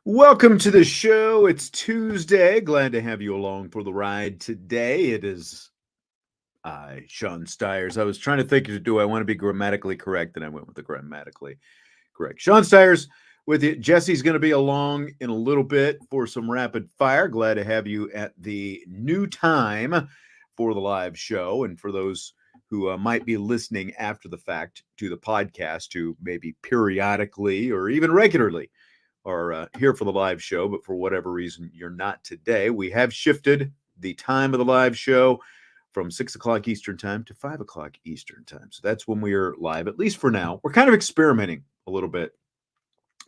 Welcome to the show. It's Tuesday. Glad to have you along for the ride today. It is Sean Stiers. I was trying to think, do I want to be grammatically correct? And I went with the grammatically correct. Sean Stiers with you. Jesse's going to be along in a little bit for some rapid fire. Glad to have you at the new time for the live show. And for those who might be listening after the fact to the podcast, who maybe periodically or even regularly are here for the live show, but for whatever reason you're not today, we have shifted the time of the live show from 6 o'clock Eastern time to 5 o'clock Eastern time. So that's when we are live, at least for now. We're kind of experimenting a little bit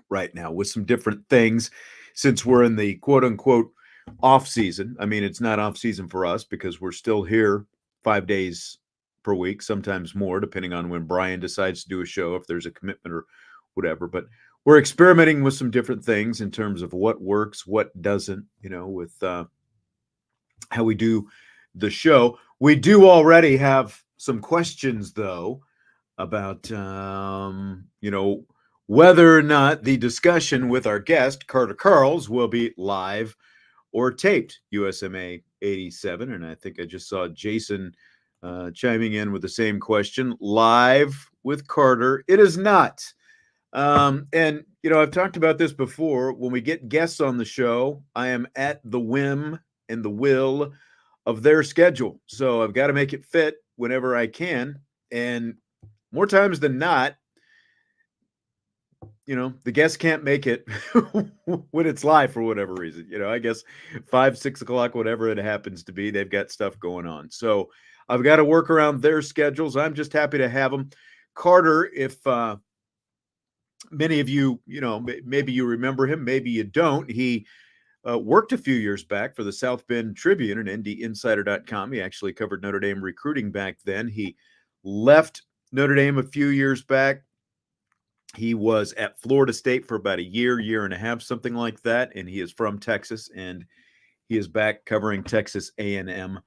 right now with some different things since we're in the quote unquote off season. I mean, it's not off season for us because we're still here 5 days per week, sometimes more, depending on when Brian decides to do a show, if there's a commitment or whatever. But we're experimenting with some different things in terms of what works, what doesn't, with how we do the show. We do already have some questions, though, about, whether or not the discussion with our guest, Carter Karels, will be live or taped. USMA 87. And I think I just saw Jason chiming in with the same question. Live with Carter. It is not. And I've talked about this before. When we get guests on the show, I am at the whim and the will of their schedule. So I've got to make it fit whenever I can. And more times than not, the guests can't make it when it's live for whatever reason. I guess 5, 6 o'clock, whatever it happens to be, they've got stuff going on. So I've got to work around their schedules. I'm just happy to have them. Carter, if many of you, maybe you remember him, maybe you don't. He worked a few years back for the South Bend Tribune and ndinsider.com. He actually covered Notre Dame recruiting back then. He left Notre Dame a few years back. He was at Florida State for about a year and a half, something like that. And he is from Texas, and he is back covering Texas A&M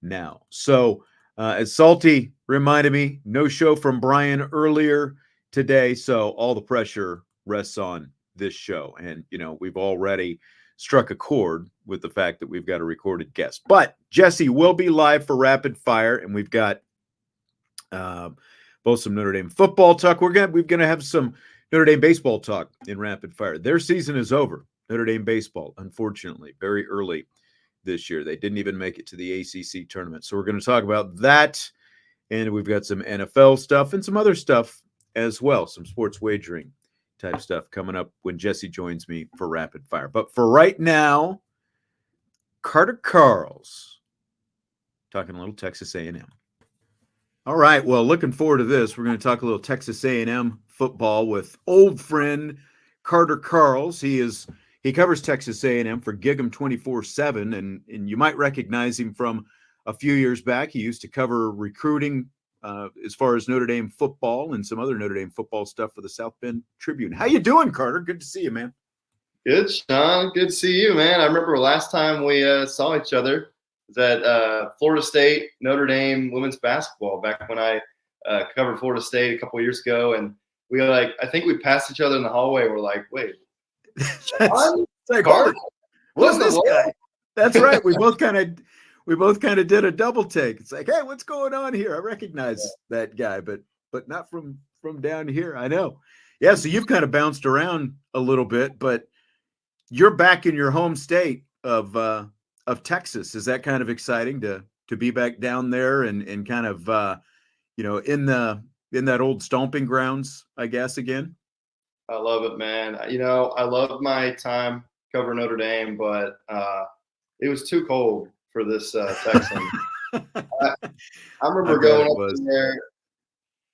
now. So as Salty reminded me, no show from Brian earlier today, so all the pressure rests on this show. And, we've already struck a chord with the fact that we've got a recorded guest. But Jesse will be live for Rapid Fire, and we've got both some Notre Dame football talk. We're gonna have some Notre Dame baseball talk in Rapid Fire. Their season is over. Notre Dame baseball, unfortunately, very early this year. They didn't even make it to the ACC tournament. So we're going to talk about that, and we've got some NFL stuff and some other stuff as well, some sports wagering type stuff coming up when Jesse joins me for Rapid Fire. But for right now, Carter Karels talking a little Texas A&M. All right, well, looking forward to this. We're going to talk a little Texas A&M football with old friend Carter Karels. He covers Texas A&M for Gig'em 24/7, and you might recognize him from a few years back. He used to cover recruiting as far as Notre Dame football and some other Notre Dame football stuff for the South Bend Tribune. How you doing, Carter? Good to see you, man. Good, Sean. Good to see you, man. I remember last time we saw each other was at Florida State, Notre Dame women's basketball back when I covered Florida State a couple of years ago. And we I think we passed each other in the hallway. We're like, wait, Sean? Like, what's this guy? That's right. We both kind of did a double take. It's like, hey, what's going on here? I recognize that guy, but not from down here. I know. Yeah, so you've kind of bounced around a little bit, but you're back in your home state of Texas. Is that kind of exciting to be back down there and kind of in that old stomping grounds, I guess, again? I love it, man. I love my time covering Notre Dame, but it was too cold for this Texan. I remember going up there.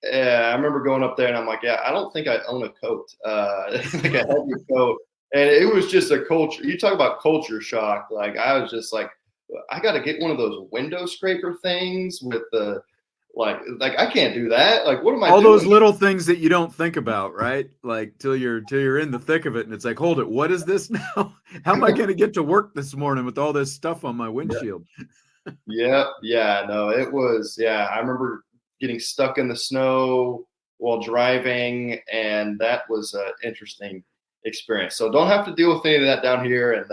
Yeah, I remember going up there, and I'm like, yeah, I don't think I own a coat, like a heavy coat. And it was just a culture. You talk about culture shock. Like, I was just like, I got to get one of those window scraper things with the like I can't do that. Like, what am I All doing? those little things that you don't think about, right? Like till you're in the thick of it, and it's like, hold it, what is this now? How am I going to get to work this morning with all this stuff on my windshield? Yeah, no, it was. Yeah, I remember getting stuck in the snow while driving, and that was an interesting experience. So don't have to deal with any of that down here, and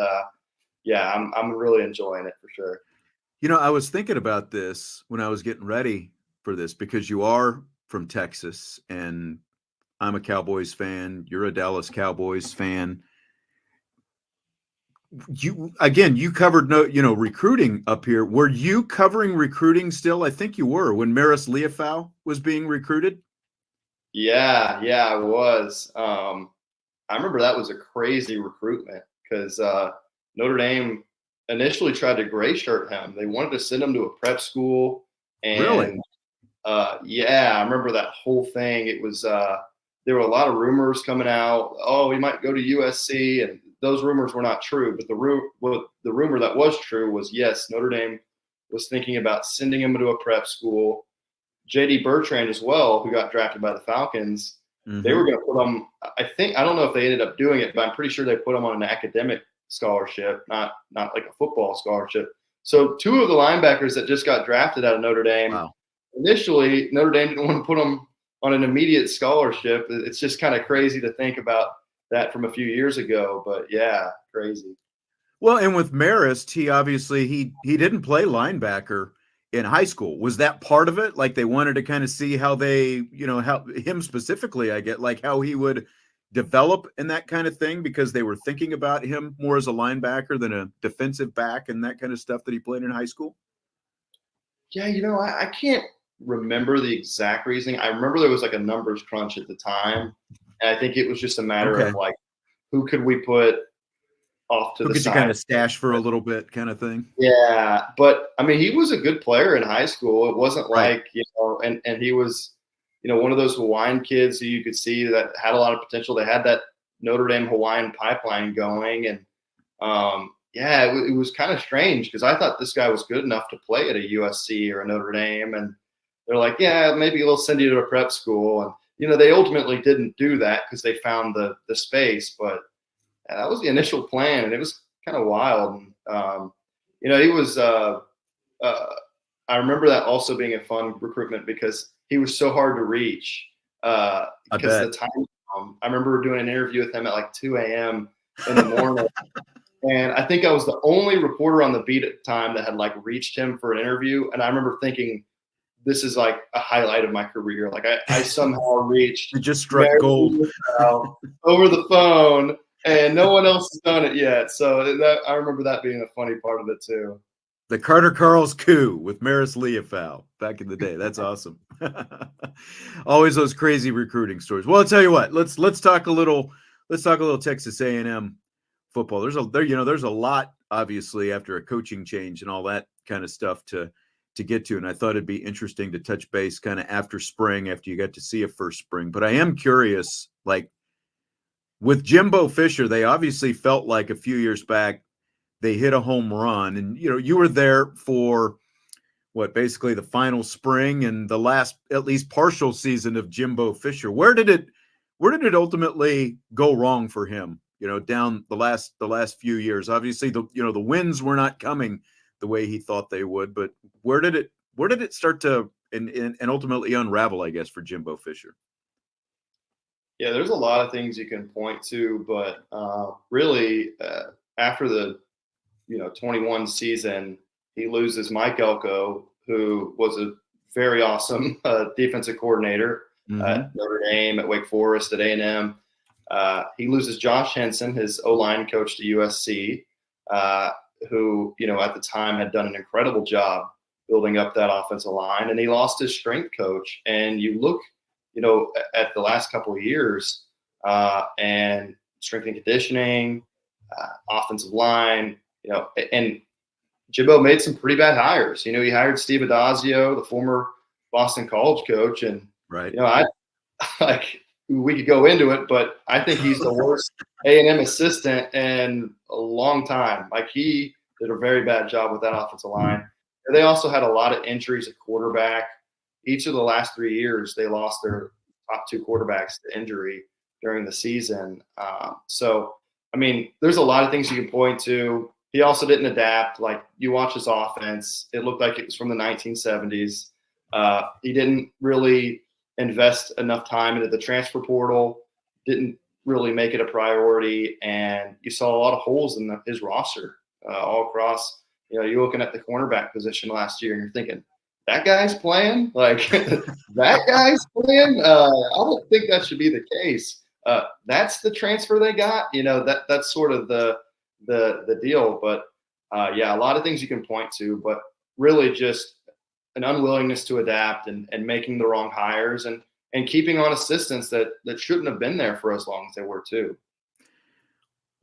yeah, I'm really enjoying it for sure. I was thinking about this when I was getting ready for this because you are from Texas and I'm a Cowboys fan. You're a Dallas Cowboys fan. You covered recruiting up here. Were you covering recruiting still? I think you were when Maris Leofau was being recruited. Yeah, I was. I remember that was a crazy recruitment because Notre Dame initially tried to gray shirt him. They wanted to send him to a prep school, Really? and yeah, I remember that whole thing. It was there were a lot of rumors coming out. Oh, he might go to USC, and those rumors were not true. But the rumor that was true was yes, Notre Dame was thinking about sending him to a prep school. JD Bertrand as well, who got drafted by the Falcons. They were going to put him. I don't know if they ended up doing it, but I'm pretty sure they put him on an academic scholarship, not like a football scholarship. So two of the linebackers that just got drafted out of Notre Dame. Wow. Initially, Notre Dame didn't want to put them on an immediate scholarship. It's just kind of crazy to think about that from a few years ago. But yeah, crazy. Well, and with Marist, he obviously he didn't play linebacker in high school. Was that part of it? Like they wanted to kind of see how they, how him specifically, I get like how he would develop and that kind of thing because they were thinking about him more as a linebacker than a defensive back and that kind of stuff that he played in high school. Yeah, I can't remember the exact reasoning. I remember there was like a numbers crunch at the time, and I think it was just a matter of like, who could we put off to the side? Who could you kind of stash for a little bit kind of thing? Yeah, but I mean, he was a good player in high school. It wasn't like, and he was, one of those Hawaiian kids who you could see that had a lot of potential. They had that Notre Dame Hawaiian pipeline going, and yeah, it was kind of strange because I thought this guy was good enough to play at a USC or a Notre Dame, and they're like, yeah, maybe we'll send you to a prep school, and they ultimately didn't do that because they found the space, but that was the initial plan, and it was kind of wild. And, he was. I remember that also being a fun recruitment because he was so hard to reach. Because the time, I remember doing an interview with him at like 2 a.m. in the morning. And I think I was the only reporter on the beat at the time that had like reached him for an interview. And I remember thinking, this is like a highlight of my career. Like I somehow reached. You just struck gold over the phone, and no one else has done it yet. So I remember that being a funny part of it too. The Carter Karels coup with Maris Leofau back in the day. That's awesome. Always those crazy recruiting stories. Well, I'll tell you what. Let's talk a little. Let's talk a little Texas A&M football. There's a lot obviously after a coaching change and all that kind of stuff to get to, and I thought it'd be interesting to touch base kind of after spring, after you got to see a first spring. But I am curious, like with Jimbo Fisher, they obviously felt like a few years back they hit a home run, and you were there for basically the final spring and the last at least partial season of Jimbo Fisher. Where did it ultimately go wrong for him? Down the last few years. Obviously, the wins were not coming the way he thought they would, but where did it start to and ultimately unravel, I guess, for Jimbo Fisher? Yeah, there's a lot of things you can point to, but really after the 21 season, he loses Mike Elko, who was a very awesome defensive coordinator at Notre Dame, at Wake Forest, at A&M. He loses Josh Henson, his O-line coach to USC, who, at the time had done an incredible job building up that offensive line. And he lost his strength coach. And you look, at the last couple of years and strength and conditioning, offensive line, and Jimbo made some pretty bad hires. He hired Steve Adazio, the former Boston College coach. And, right. I like, we could go into it, but I think he's the worst A&M assistant in a long time. Like he did a very bad job with that offensive line. And they also had a lot of injuries at quarterback. Each of the last 3 years, they lost their top 2 quarterbacks to injury during the season. So, I mean, there's a lot of things you can point to. He also didn't adapt. Like, you watch his offense, it looked like it was from the 1970s. He didn't really invest enough time into the transfer portal, didn't really make it a priority, and you saw a lot of holes in his roster all across. You know, you're looking at the cornerback position last year, and you're thinking, that guy's playing? Like, that guy's playing? I don't think that should be the case. That's the transfer they got. You know, that's sort of the deal. But, yeah, a lot of things you can point to, but really just an unwillingness to adapt and making the wrong hires and keeping on assistants that shouldn't have been there for as long as they were too.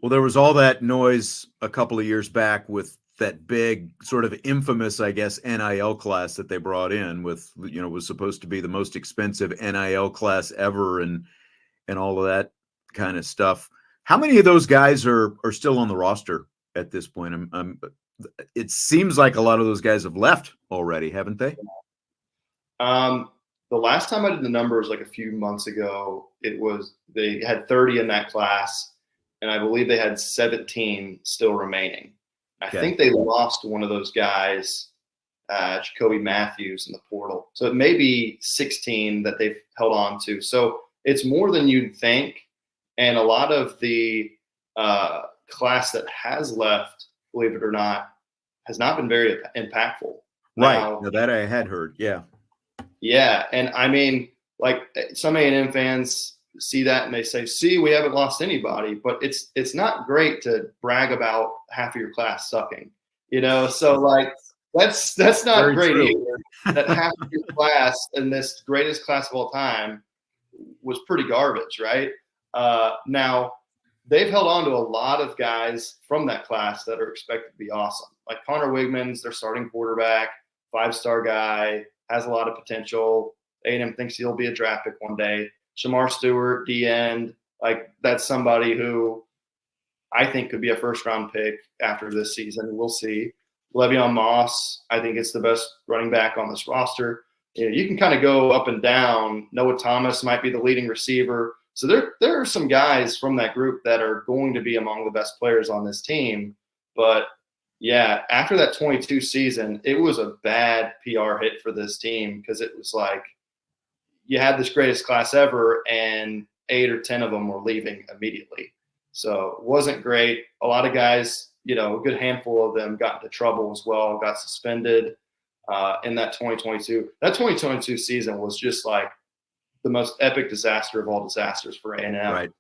Well, there was all that noise a couple of years back with that big sort of infamous, I guess, NIL class that they brought in with, you know, was supposed to be the most expensive NIL class ever and all of that kind of stuff. How many of those guys are still on the roster at this point? It seems like a lot of those guys have left already, haven't they? The last time I did the numbers, like a few months ago, they had 30 in that class, and I believe they had 17 still remaining. I think they lost one of those guys, Jacoby Matthews, in the portal. So it may be 16 that they've held on to. So it's more than you'd think. And a lot of the class that has left, believe it or not, has not been very impactful. Right. Now, that I had heard. Yeah. Yeah. And I mean, like, some A&M fans see that and they say, see, we haven't lost anybody, but it's not great to brag about half of your class sucking, you know? So, like, that's not very great either, that half of your class in this greatest class of all time was pretty garbage, right? Now, they've held on to a lot of guys from that class that are expected to be awesome. Like Conner Weigman's their starting quarterback, 5-star guy, has a lot of potential. A&M thinks he'll be a draft pick one day. Shamar Stewart, D-end, like, that's somebody who I think could be a first-round pick after this season. We'll see. Le'Veon Moss, I think it's the best running back on this roster. You know, you can kind of go up and down. Noah Thomas might be the leading receiver. So there are some guys from that group that are going to be among the best players on this team. But, yeah, after that 22 season, it was a bad PR hit for this team because it was like, you had this greatest class ever, and 8 or 10 of them were leaving immediately. So it wasn't great. A lot of guys, you know, a good handful of them got into trouble as well, got suspended in that 2022. That 2022 season was just like the most epic disaster of all disasters for A&M. Right.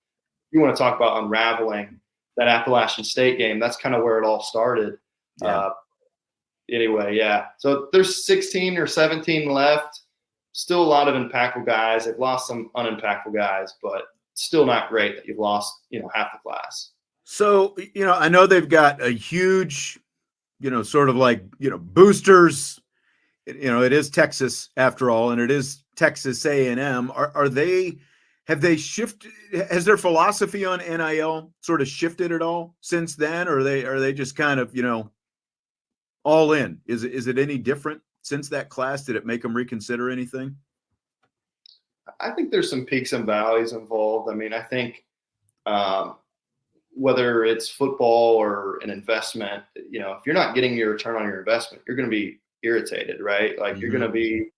You want to talk about unraveling that Appalachian State game. That's kind of where it all started. Yeah. Anyway, yeah. So there's 16 or 17 left. Still a lot of impactful guys. They've lost some unimpactful guys, but still not great that you've lost, you know, half the class. So, you know, I know they've got a huge, you know, sort of like, you know, boosters. You know, it is Texas after all, and it is Texas A&M. Have they shifted? Has their philosophy on NIL sort of shifted at all since then, or are they just kind of, you know, all in? Is it any different since that class? Did it make them reconsider anything? I think there's some peaks and valleys involved. I mean, I think whether it's football or an investment, you know, if you're not getting your return on your investment, you're going to be irritated, right? Like, you're going to be,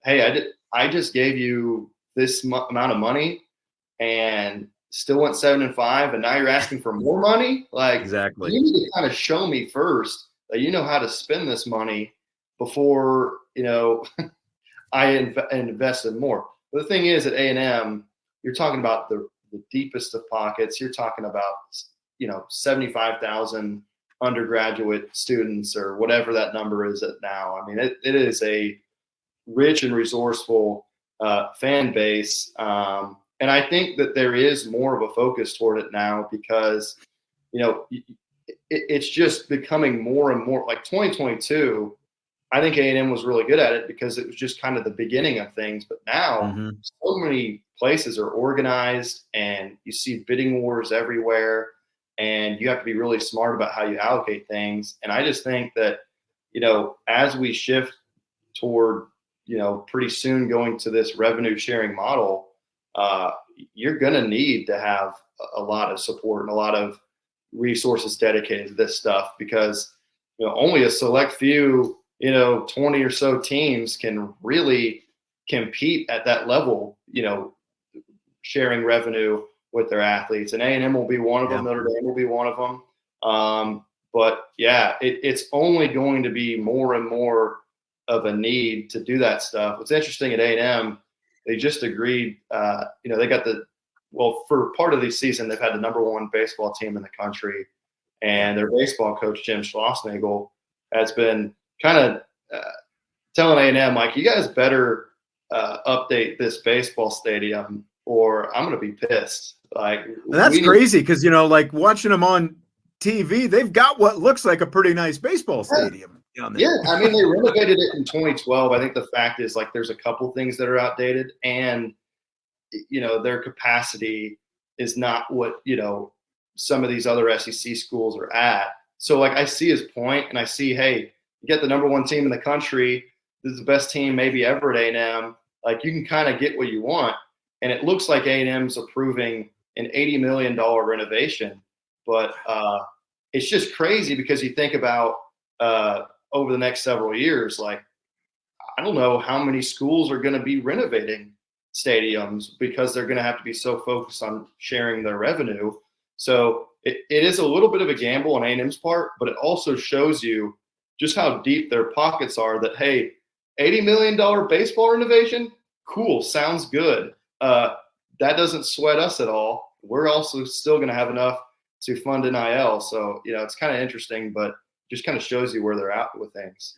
hey, I just gave you this amount of money and still went 7-5, and now you're asking for more money. Like, exactly. You need to kind of show me first that you know how to spend this money before, you know, I invested more. But the thing is, at A&M, you're talking about the deepest of pockets. You're talking about, you know, 75,000 undergraduate students or whatever that number is at now. I mean, it is a rich and resourceful fan base. And I think that there is more of a focus toward it now because, you know, it's just becoming more and more like 2022. I think A&M was really good at it because it was just kind of the beginning of things. But now so many places are organized and you see bidding wars everywhere. and you have to be really smart about how you allocate things. And I just think that, as we shift toward, pretty soon going to this revenue sharing model, you're going to need to have a lot of support and a lot of resources dedicated to this stuff, because only a select few, 20 or so teams can really compete at that level, sharing revenue with their athletes. And A&M will be one of them. Notre Dame will be one of them. But yeah, it's only going to be more and more of a need to do that stuff. What's interesting at A&M, they just agreed, they got for part of the season, they've had the number one baseball team in the country, and their baseball coach, Jim Schlossnagle, has been kind of telling A&M, like, you guys better update this baseball stadium or I'm going to be pissed. Like, that's crazy, because, like watching them on TV, they've got what looks like a pretty nice baseball stadium. Yeah, I mean, they renovated it in 2012. I think the fact is, like, there's a couple things that are outdated, and their capacity is not what some of these other SEC schools are at. So, like, I see his point, and I see, hey, you get the number one team in the country. This is the best team maybe ever at A&M. Like, you can kind of get what you want, and it looks like A&M's approving an $80 million renovation, but it's just crazy, because you think about over the next several years, like, I don't know how many schools are going to be renovating stadiums, because they're going to have to be so focused on sharing their revenue. So it is a little bit of a gamble on A&M's part, but it also shows you just how deep their pockets are, that, hey, $80 million baseball renovation, cool, sounds good. That doesn't sweat us at all. We're also still going to have enough to fund NIL. So, it's kind of interesting, but just kind of shows you where they're at with things.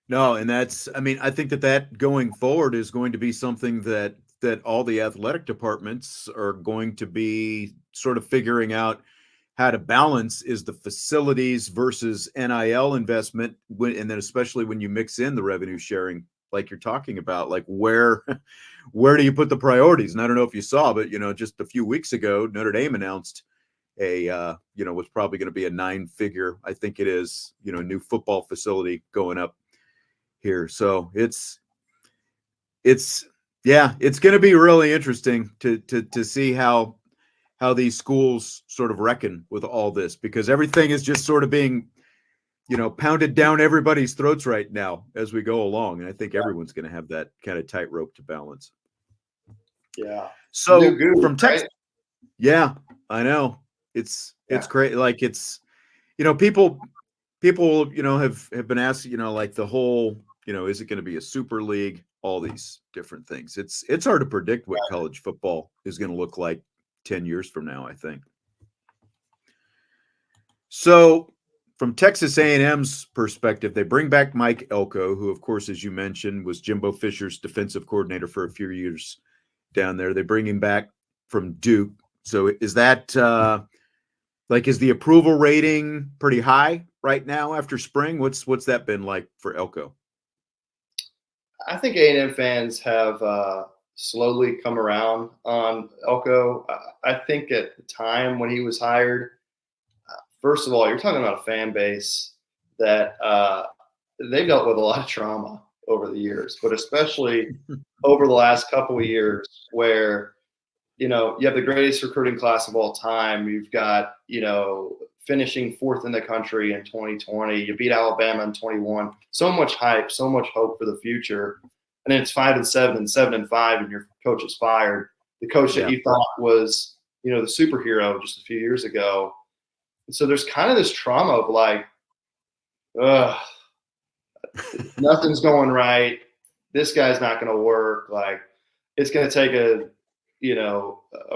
No, and I think that going forward is going to be something that all the athletic departments are going to be sort of figuring out how to balance, is the facilities versus NIL investment, and then especially when you mix in the revenue sharing, like you're talking about, like where do you put the priorities? And I don't know if you saw, but just a few weeks ago, Notre Dame announced what's probably going to be a 9-figure, I think it is, new football facility going up here. So it's going to be really interesting to see how these schools sort of reckon with all this, because everything is just sort of being, pounded down everybody's throats right now as we go along. And I think everyone's going to have that kind of tightrope to balance. Yeah. So from Texas, right? Yeah, I know. It's great. Like, it's, people, have been asked, like the whole, is it going to be a super league? All these different things. It's hard to predict what college football is going to look like 10 years from now, I think. So from Texas A&M's perspective, they bring back Mike Elko, who, of course, as you mentioned, was Jimbo Fisher's defensive coordinator for a few years down there. They bring him back from Duke. So is that is the approval rating pretty high right now after spring? What's that been like for Elko? I think A&M fans have slowly come around on Elko. I think at the time when he was hired, first of all, you're talking about a fan base that they've dealt with a lot of trauma over the years, but especially over the last couple of years, where you have the greatest recruiting class of all time. You've got finishing 4th in the country in 2020. You beat Alabama in 21. So much hype, so much hope for the future. And then it's 5-7 and 7-5, and your coach is fired. The coach that you thought was, the superhero just a few years ago. And so there's kind of this trauma of like, nothing's going right. This guy's not going to work. Like, it's going to take a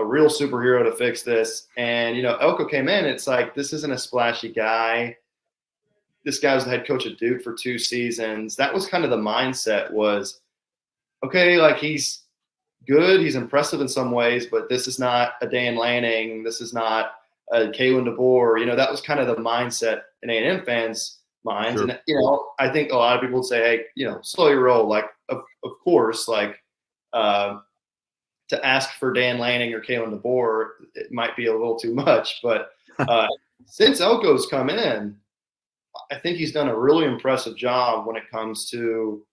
real superhero to fix this. And, Elko came in. It's like, this isn't a splashy guy. This guy was the head coach at Duke for 2 seasons. That was kind of the mindset, was, okay, like, he's good. He's impressive in some ways, but this is not a Dan Lanning. This is not a Kalen DeBoer. That was kind of the mindset in A&M fans' minds. Sure. And, I think a lot of people would say, hey, slow your roll. Like, of course, like, to ask for Dan Lanning or Kalen DeBoer, it might be a little too much, but Since Elko's come in, I think he's done a really impressive job when it comes to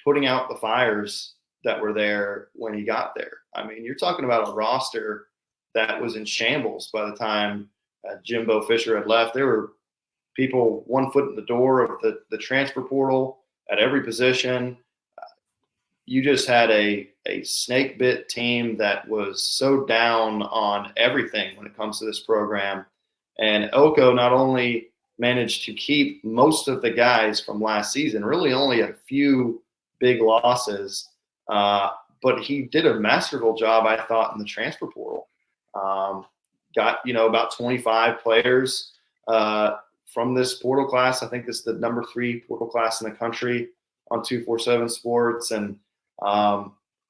putting out the fires that were there when he got there. I mean, you're talking about a roster that was in shambles by the time Jimbo Fisher had left. There were people 1 foot in the door of the transfer portal at every position. You just had a snake bit team that was so down on everything when it comes to this program. And Elko not only managed to keep most of the guys from last season, really only a few big losses, but he did a masterful job, I thought, in the transfer portal. Got, about 25 players from this portal class. I think this is the number 3 portal class in the country on 247 Sports, and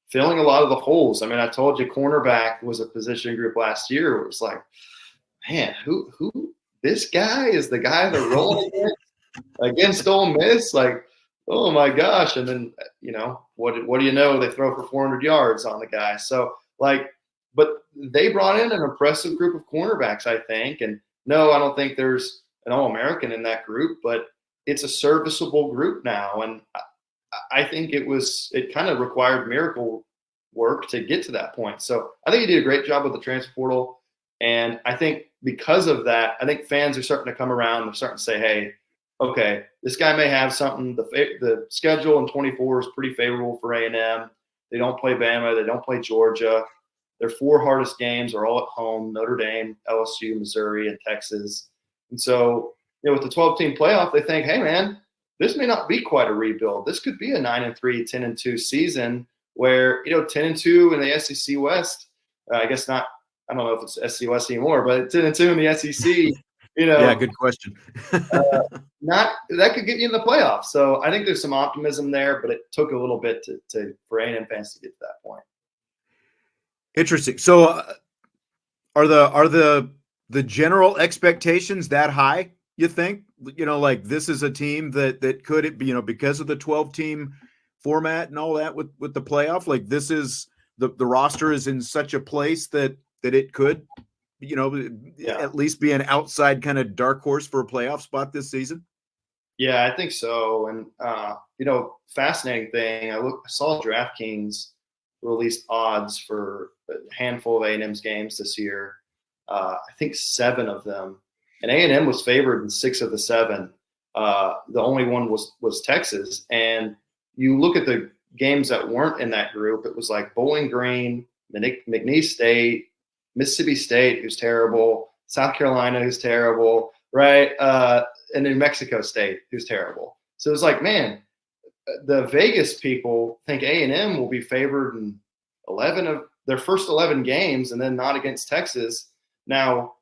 filling a lot of the holes. I mean, I told you cornerback was a position group last year. It was like, man, who this guy is the guy they're rolling against Ole Miss? Like, oh my gosh. And then, what do you know? They throw for 400 yards on the guy. So, but they brought in an impressive group of cornerbacks, I think. And no, I don't think there's an All-American in that group, but it's a serviceable group now. And I think it kind of required miracle work to get to that point. So I think he did a great job with the transfer portal. And I think because of that, I think fans are starting to come around. They're starting to say, hey, okay, this guy may have something. The schedule in 24 is pretty favorable for A&M. They don't play Bama. They don't play Georgia. Their 4 hardest games are all at home: Notre Dame, LSU, Missouri, and Texas. And so, with the 12-team playoff, they think, hey, man, this may not be quite a rebuild. This could be a 9-3, 10-2 season where, 10-2 in the SEC West. I guess not. I don't know if it's SEC West anymore, but 10-2 in the SEC. Yeah, good question. That could get you in the playoffs. So I think there's some optimism there, but it took a little bit for A&M fans to get to that point. Interesting. So, are the general expectations that high? You think? Like this is a team that could be, because of the 12-team format and all that with the playoff. Like this is the roster is in such a place that it could, at least be an outside kind of dark horse for a playoff spot this season. Yeah, I think so. And fascinating thing. I saw DraftKings released odds for a handful of A&M's games this year. I think 7 of them, and A&M was favored in 6 of the 7. The only one was Texas. And you look at the games that weren't in that group, it was like Bowling Green, McNeese State, Mississippi State, who's terrible, South Carolina, who's terrible, right? And New Mexico State, who's terrible. So it's like, man, the Vegas people think A&M will be favored in 11 of their first 11 games and then not against Texas. Now,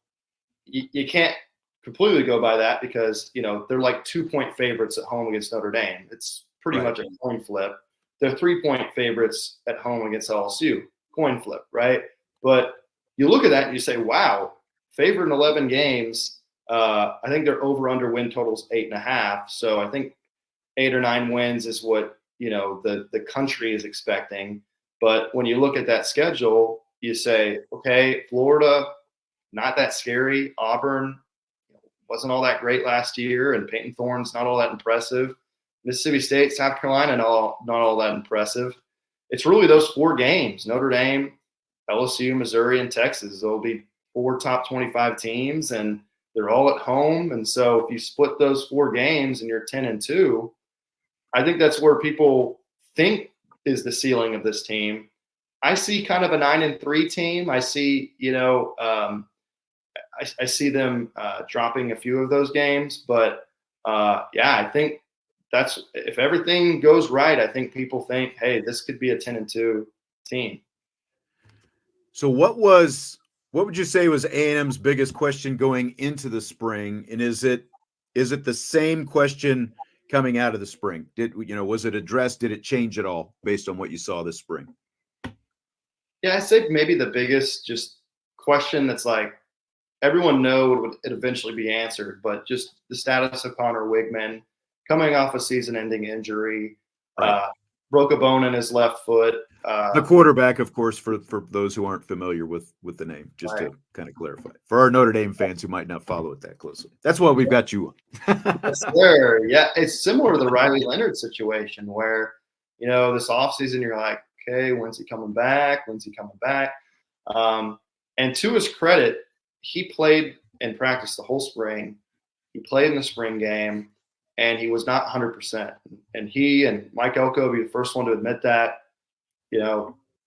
you can't completely go by that because, they're like 2-point favorites at home against Notre Dame. It's pretty much a coin flip. They're 3-point favorites at home against LSU. Coin flip, right? But you look at that and you say, wow, favored in 11 games. I think their over-under win total's 8.5. So I think 8 or 9 wins is what, the country is expecting. But when you look at that schedule, you say, okay, Florida, not that scary. Auburn wasn't all that great last year, and Peyton Thorne's not all that impressive. Mississippi State, South Carolina, not all that impressive. It's really those 4 games: Notre Dame, LSU, Missouri, and Texas. There'll be 4 top 25 teams, and they're all at home. And so if you split those 4 games and you're 10-2, I think that's where people think is the ceiling of this team. I see kind of a 9-3 team. I see, I see them dropping a few of those games, but I think that's if everything goes right. I think people think, hey, this could be a 10-2 team. So what would you say was A&M's biggest question going into the spring, and is it the same question coming out of the spring? Was it addressed? Did it change at all based on what you saw this spring? Yeah, I say maybe the biggest just question that's like everyone know it would eventually be answered, but just the status of Conner Weigman coming off a season-ending injury. Right. broke a bone in his left foot. The quarterback, of course, for those who aren't familiar with the name, just Right. to kind of clarify. For our Notre Dame fans who might not follow it that closely. That's why we've got you on. Yes, sir. Yeah, it's similar to the Riley Leonard situation where, this offseason you're like, okay, when's he coming back? When's he coming back? And to his credit, he played and practiced the whole spring. He played in the spring game, and he was not 100%. And he and Mike Elko will be the first one to admit that.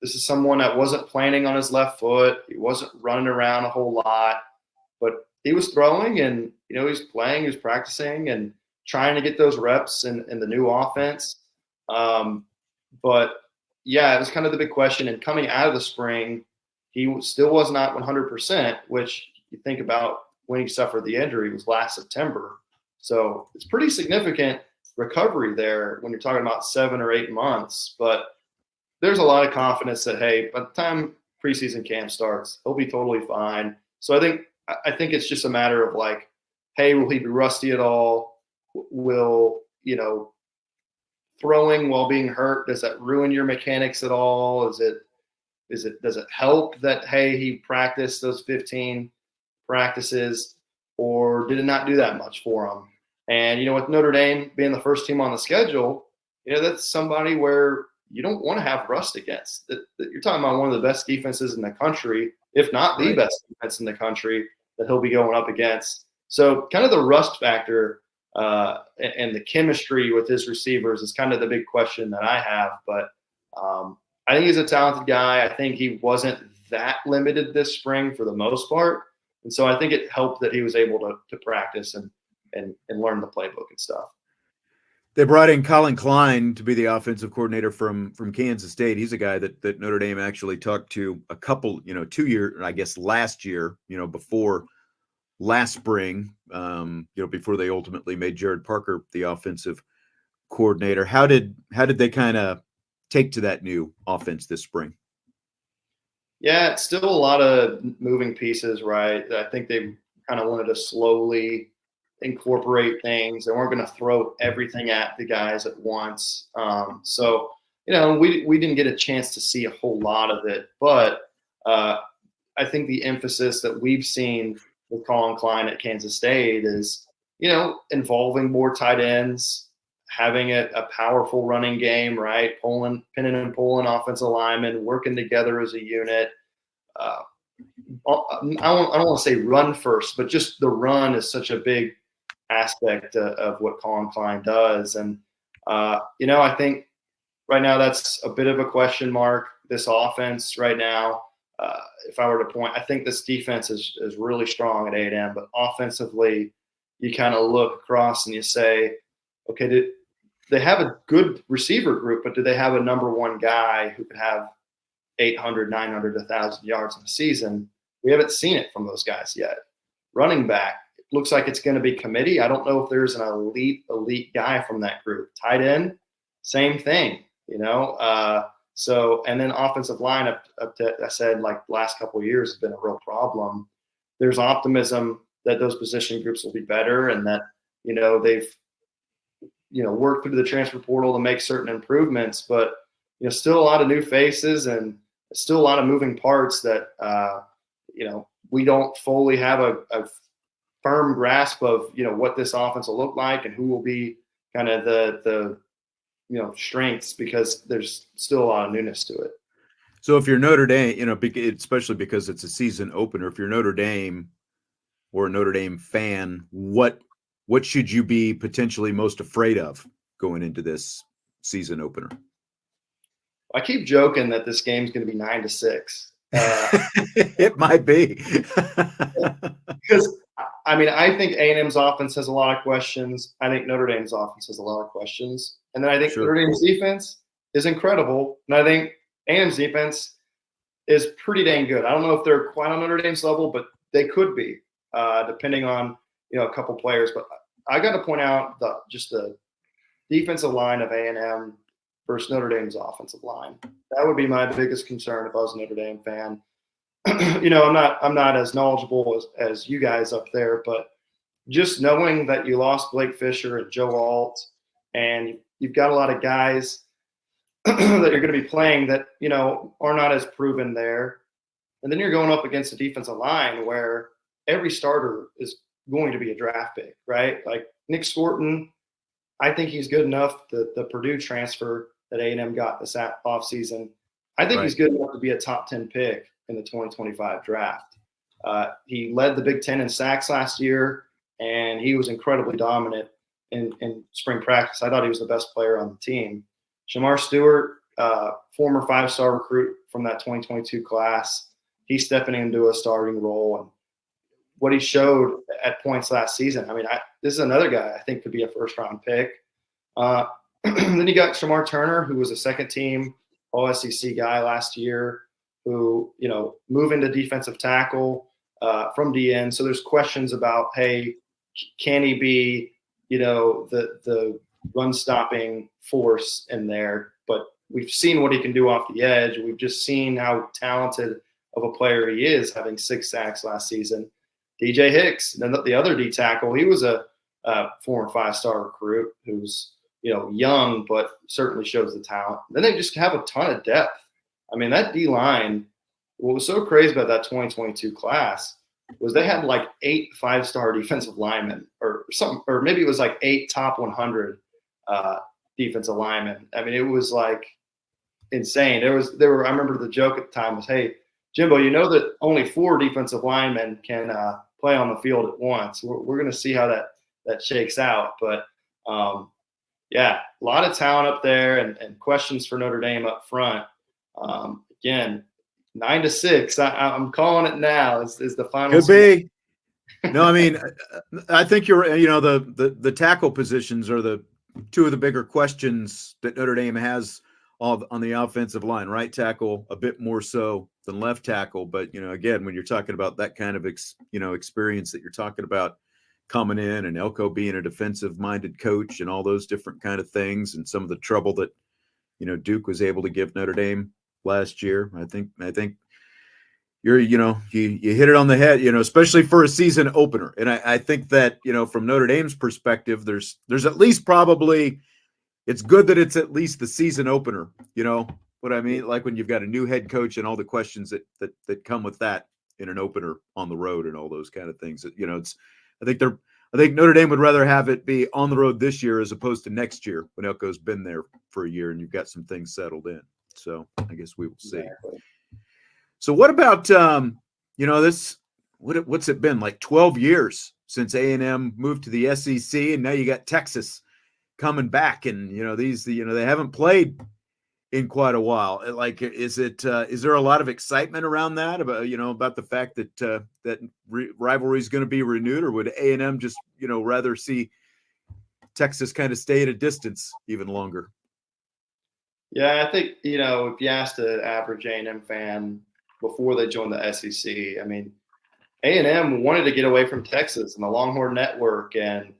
This is someone that wasn't planning on his left foot. He wasn't running around a whole lot, but he was throwing and, he was playing, he was practicing and trying to get those reps in the new offense. But yeah, it was kind of the big question. And coming out of the spring, he still was not 100%, which you think about when he suffered the injury was last September. So it's pretty significant recovery there when you're talking about 7 or 8 months. But there's a lot of confidence that, hey, by the time preseason camp starts, he'll be totally fine. So I think it's just a matter of like, hey, will he be rusty at all? Will, throwing while being hurt, does that ruin your mechanics at all? Does it help that, hey, he practiced those 15 practices, or did it not do that much for him? And, with Notre Dame being the first team on the schedule, that's somebody where you don't want to have rust against. You're talking about one of the best defenses in the country, if not the best defense in the country that he'll be going up against. So kind of the rust factor and the chemistry with his receivers is kind of the big question that I have. But I think he's a talented guy. I think he wasn't that limited this spring for the most part. And so I think it helped that he was able to practice and learn the playbook and stuff. They brought in Colin Klein to be the offensive coordinator from Kansas State. He's a guy that Notre Dame actually talked to a couple, 2 years, I guess last year, before last spring, before they ultimately made Jared Parker the offensive coordinator. How did they kind of take to that new offense this spring? Yeah, it's still a lot of moving pieces, right? I think they kind of wanted to slowly incorporate things. They weren't going to throw everything at the guys at once. So, we didn't get a chance to see a whole lot of it. But I think the emphasis that we've seen with Colin Klein at Kansas State is, involving more tight ends, having a powerful running game, right? Pinning and pulling offensive linemen, working together as a unit. I don't want to say run first, but just the run is such a big aspect of what Colin Klein does. And, I think right now that's a bit of a question mark, this offense right now. If I were to point, I think this defense is really strong at A&M, but offensively, you kind of look across and you say, okay, they have a good receiver group, but do they have a number one guy who could have 800, 900, 1,000 yards in a season? We haven't seen it from those guys yet. Running back, it looks like it's going to be committee. I don't know if there's an elite guy from that group. Tight end, same thing, So, and then offensive line, up to, I said, like last couple of years has been a real problem. There's optimism that those position groups will be better and that, they've, worked through the transfer portal to make certain improvements, but, still a lot of new faces and still a lot of moving parts that, we don't fully have a firm grasp of, what this offense will look like and who will be kind of the strengths, because there's still a lot of newness to it. So if you're Notre Dame, especially because it's a season opener, if you're Notre Dame or a Notre Dame fan, what should you be potentially most afraid of going into this season opener? I keep joking that this game's going to be 9-6. It might be. Because, I think A&M's offense has a lot of questions. I think Notre Dame's offense has a lot of questions. And then I think Notre Dame's defense is incredible. And I think A&M's defense is pretty dang good. I don't know if they're quite on Notre Dame's level, but they could be, depending on, a couple players. But I got to point out the defensive line of A&M versus Notre Dame's offensive line. That would be my biggest concern if I was a Notre Dame fan. I'm not as knowledgeable as you guys up there, but just knowing that you lost Blake Fisher and Joe Alt, and you've got a lot of guys that you're going to be playing that, are not as proven there. And then you're going up against a defensive line where every starter is going to be a draft pick, right? Like Nick Scorton, I think he's good enough. The Purdue transfer that A&M got this offseason, I think he's good enough to be a top 10 pick in the 2025 draft. He led the Big Ten in sacks last year, and he was incredibly dominant in spring practice. I thought he was the best player on the team. Shamar Stewart, former 5-star recruit from that 2022 class, he's stepping into a starting role. And what he showed at points last season, I mean, this is another guy I think could be a first-round pick. Then you got Shamar Turner, who was a second-team All-SEC guy last year, who, move into defensive tackle from DN. So there's questions about, hey, can he be, the run-stopping force in there? But we've seen what he can do off the edge. We've just seen how talented of a player he is, having 6 sacks last season. DJ Hicks, then the other D tackle, he was a 4- and 5-star recruit who's, young, but certainly shows the talent. Then they just have a ton of depth. I mean, that D line, what was so crazy about that 2022 class was they had like 8 5-star defensive linemen or something, or maybe it was like 8 top 100 defensive linemen. I mean, it was like insane. I remember the joke at the time was, hey, Jimbo, you know that only 4 defensive linemen can play on the field at once. We're going to see how that shakes out. But, yeah, a lot of talent up there and questions for Notre Dame up front. Again, 9-6. I'm calling it now is the final. Could be. No, I mean, I think you're, the tackle positions are the 2 of the bigger questions that Notre Dame has on the offensive line. Right tackle a bit more so than left tackle, but again, when you're talking about that kind of experience that you're talking about coming in, and Elko being a defensive-minded coach and all those different kind of things, and some of the trouble that Duke was able to give Notre Dame last year, I think you're you hit it on the head, especially for a season opener. And I think that from Notre Dame's perspective, there's at least probably it's good that it's at least the season opener. You know what I mean? Like when you've got a new head coach and all the questions that come with that in an opener on the road and all those kind of things. It's I think Notre Dame would rather have it be on the road this year as opposed to next year when Elko's been there for a year and you've got some things settled in. So I guess we will see. Exactly. So what about this? What's it been like 12 years since A&M moved to the SEC, and now you got Texas coming back, and they haven't played in quite a while. Like, is there a lot of excitement around that about the fact that rivalry is going to be renewed, or would A&M just rather see Texas kind of stay at a distance even longer? Yeah, I think if you asked the average A&M fan before they joined the SEC, I mean, A&M wanted to get away from Texas and the Longhorn Network and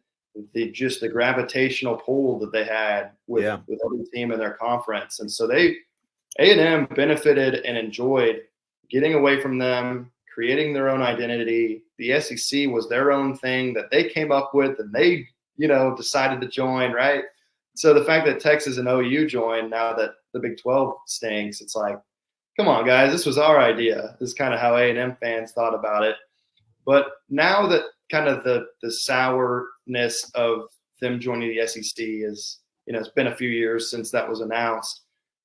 the gravitational pull that they had with every team in their conference. And so A&M benefited and enjoyed getting away from them, creating their own identity. The SEC was their own thing that they came up with, and they, decided to join, right? So the fact that Texas and OU joined now that the Big 12 stinks, it's like, come on, guys, this was our idea. This is kind of how A&M fans thought about it. But now that kind of the sourness of them joining the SEC is, it's been a few years since that was announced.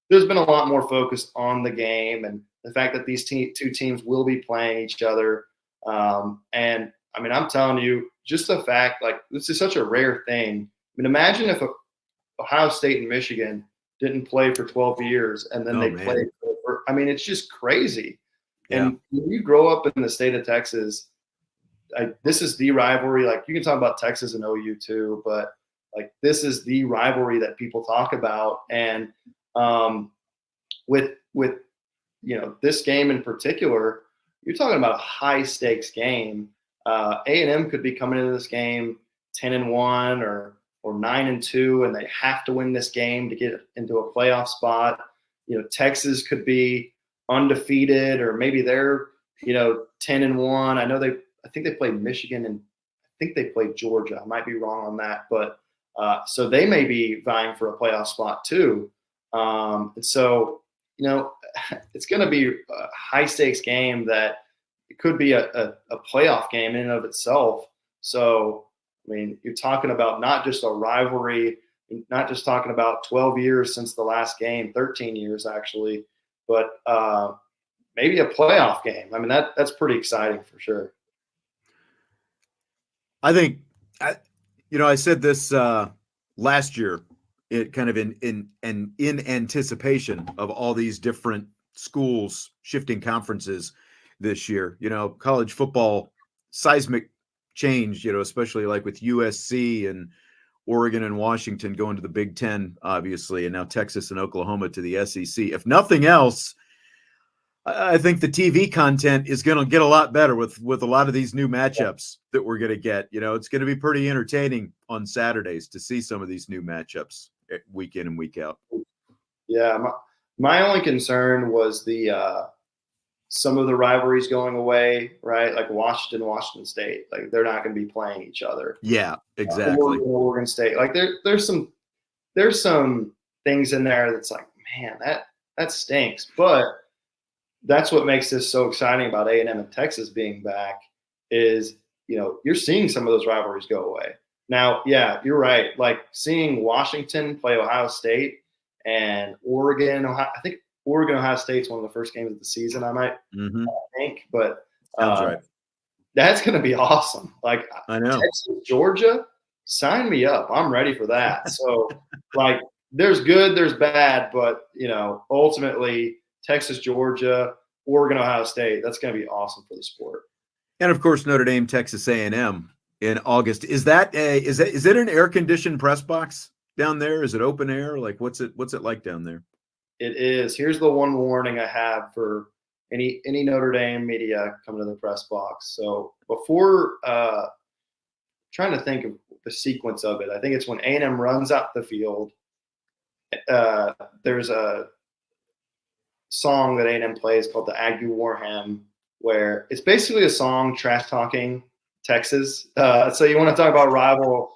There's been a lot more focus on the game and the fact that these 2 teams will be playing each other. And I mean, I'm telling you, just the fact, like, this is such a rare thing. I mean, imagine if Ohio State and Michigan didn't play for 12 years and then played I mean, it's just crazy. Yeah. And when you grow up in the state of Texas, this is the rivalry. Like, you can talk about Texas and OU too, but like, this is the rivalry that people talk about. And with this game in particular, you're talking about a high stakes game. A&M could be coming into this game 10-1 or 9-2, and they have to win this game to get into a playoff spot. Texas could be undefeated, or maybe they're 10-1. I think they played Michigan, and I think they played Georgia. I might be wrong on that, but so they may be vying for a playoff spot too. And so, it's going to be a high stakes game that it could be a playoff game in and of itself. So, I mean, you're talking about not just a rivalry, not just talking about 12 years since the last game, 13 years actually, but maybe a playoff game. I mean, that's pretty exciting for sure. I think, I said this last year, it kind of in anticipation of all these different schools shifting conferences this year. College football seismic change. Especially like with USC and Oregon and Washington going to the Big Ten, obviously, and now Texas and Oklahoma to the SEC. If nothing else, I think the TV content is going to get a lot better with a lot of these new matchups that we're going to get. It's going to be pretty entertaining on Saturdays to see some of these new matchups week in and week out. Yeah, my only concern was some of the rivalries going away, right? Like Washington State, like they're not going to be playing each other. Yeah, exactly. Oregon State, like there's some things in there that's like, man, that stinks, but that's what makes this so exciting about A&M and Texas being back is, you're seeing some of those rivalries go away. Now, yeah, you're right. Like seeing Washington play Ohio State and Oregon, I think Ohio State's one of the first games of the season, I think, but sounds right. That's going to be awesome. Like I know. Texas, Georgia, sign me up. I'm ready for that. So like there's good, there's bad, but ultimately Texas, Georgia, Oregon, Ohio State. That's going to be awesome for the sport. And of course, Notre Dame, Texas A&M in August. Is it an air conditioned press box down there? Is it open air? Like what's it like down there? It is. Here's the one warning I have for any Notre Dame media coming to the press box. So before, trying to think of the sequence of it, I think it's when A&M runs out the field. There's a song that A&M plays called the Aggie War Hymn, where it's basically a song trash talking Texas. So you want to talk about rival,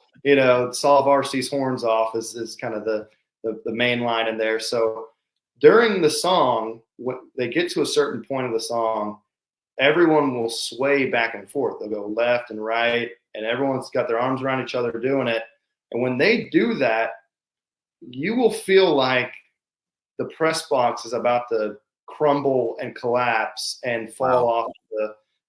Saul Varsity's horns off is kind of the main line in there. So during the song, when they get to a certain point of the song, everyone will sway back and forth. They'll go left and right, and everyone's got their arms around each other doing it. And when they do that, you will feel like the press box is about to crumble and collapse and fall off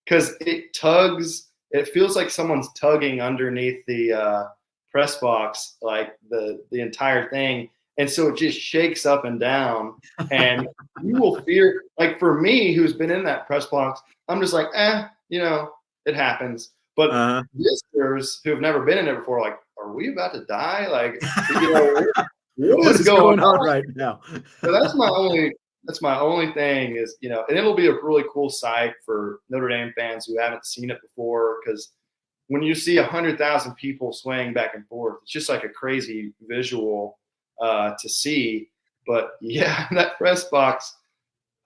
because it tugs. It feels like someone's tugging underneath the press box, like the entire thing. And so it just shakes up and down, and you will fear. Like for me, who's been in that press box, I'm just like, it happens. But listeners who have never been in it before, like, are we about to die? Like, what is going on right now? So that's my only thing is, and it'll be a really cool sight for Notre Dame fans who haven't seen it before, because when you see 100,000 people swaying back and forth, it's just like a crazy visual to see. But yeah, that press box,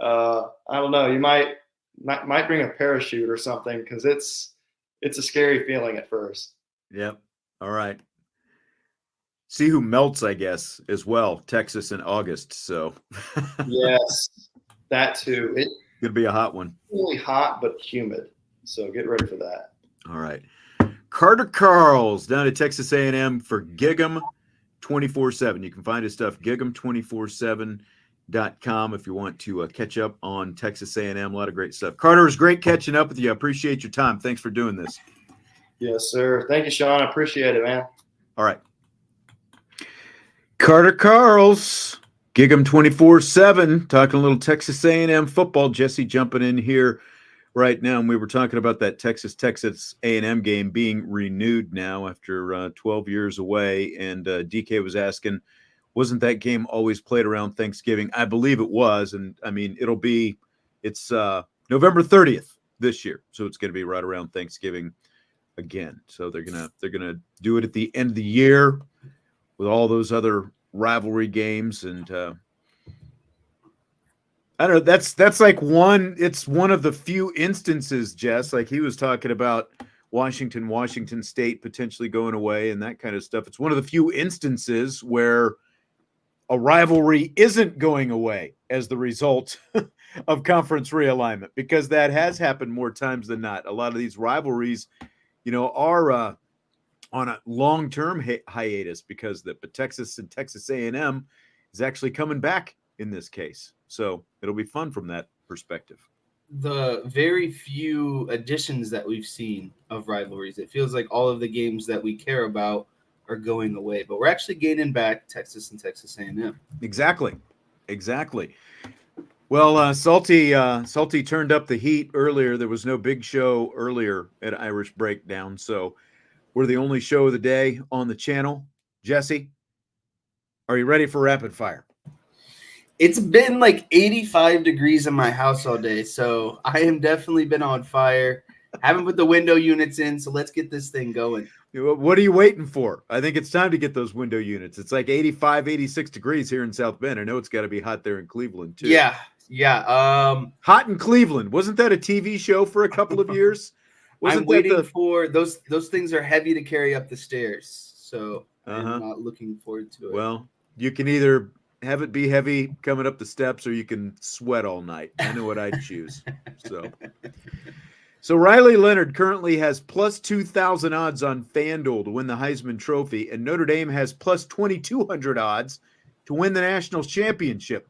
I don't know, you might bring a parachute or something, because it's a scary feeling at first. Yep. All right. See who melts, I guess, as well. Texas in August. So yes, that too. It's gonna be a hot one. Really hot but humid. So get ready for that. All right. Carter Karels down at Texas A&M for Gig'em 24/7. You can find his stuff gig'em247.com if you want to catch up on Texas A&M. A lot of great stuff. Carter, it was great catching up with you. I appreciate your time. Thanks for doing this. Yes, sir. Thank you, Sean. I appreciate it, man. All right. Carter Karels, Gig'em 24/7, talking a little Texas A&M football. Jesse jumping in here right now, and we were talking about that Texas A&M game being renewed now after 12 years away, and DK was asking, wasn't that game always played around Thanksgiving? I believe it was, and I mean it's November 30th this year, so it's going to be right around Thanksgiving again. So they're gonna do it at the end of the year with all those other rivalry games, and I don't know. That's like it's one of the few instances, Jess, like he was talking about Washington State potentially going away and that kind of stuff. It's one of the few instances where a rivalry isn't going away as the result of conference realignment, because that has happened more times than not. A lot of these rivalries, are on a long-term hiatus because but Texas and Texas A&M is actually coming back in this case. So it'll be fun from that perspective. The very few additions that we've seen of rivalries, it feels like all of the games that we care about are going away, but we're actually gaining back Texas and Texas A&M. Exactly. Well, Salty turned up the heat earlier. There was no big show earlier at Irish Breakdown, so we're the only show of the day on the channel. Jesse, are you ready for rapid fire? It's been like 85 degrees in my house all day, so I am definitely been on fire. Haven't put the window units in, so let's get this thing going. What are you waiting for? I think it's time to get those window units. It's like 85, 86 degrees here in South Bend. I know it's got to be hot there in Cleveland too. Yeah. Hot in Cleveland. Wasn't that a TV show for a couple of years? I'm waiting for those things are heavy to carry up the stairs, so I'm not looking forward to it. Well, you can either have it be heavy coming up the steps, or you can sweat all night. I know what I'd choose. So Riley Leonard currently has plus 2,000 odds on FanDuel to win the Heisman Trophy, and Notre Dame has plus 2,200 odds to win the national championship.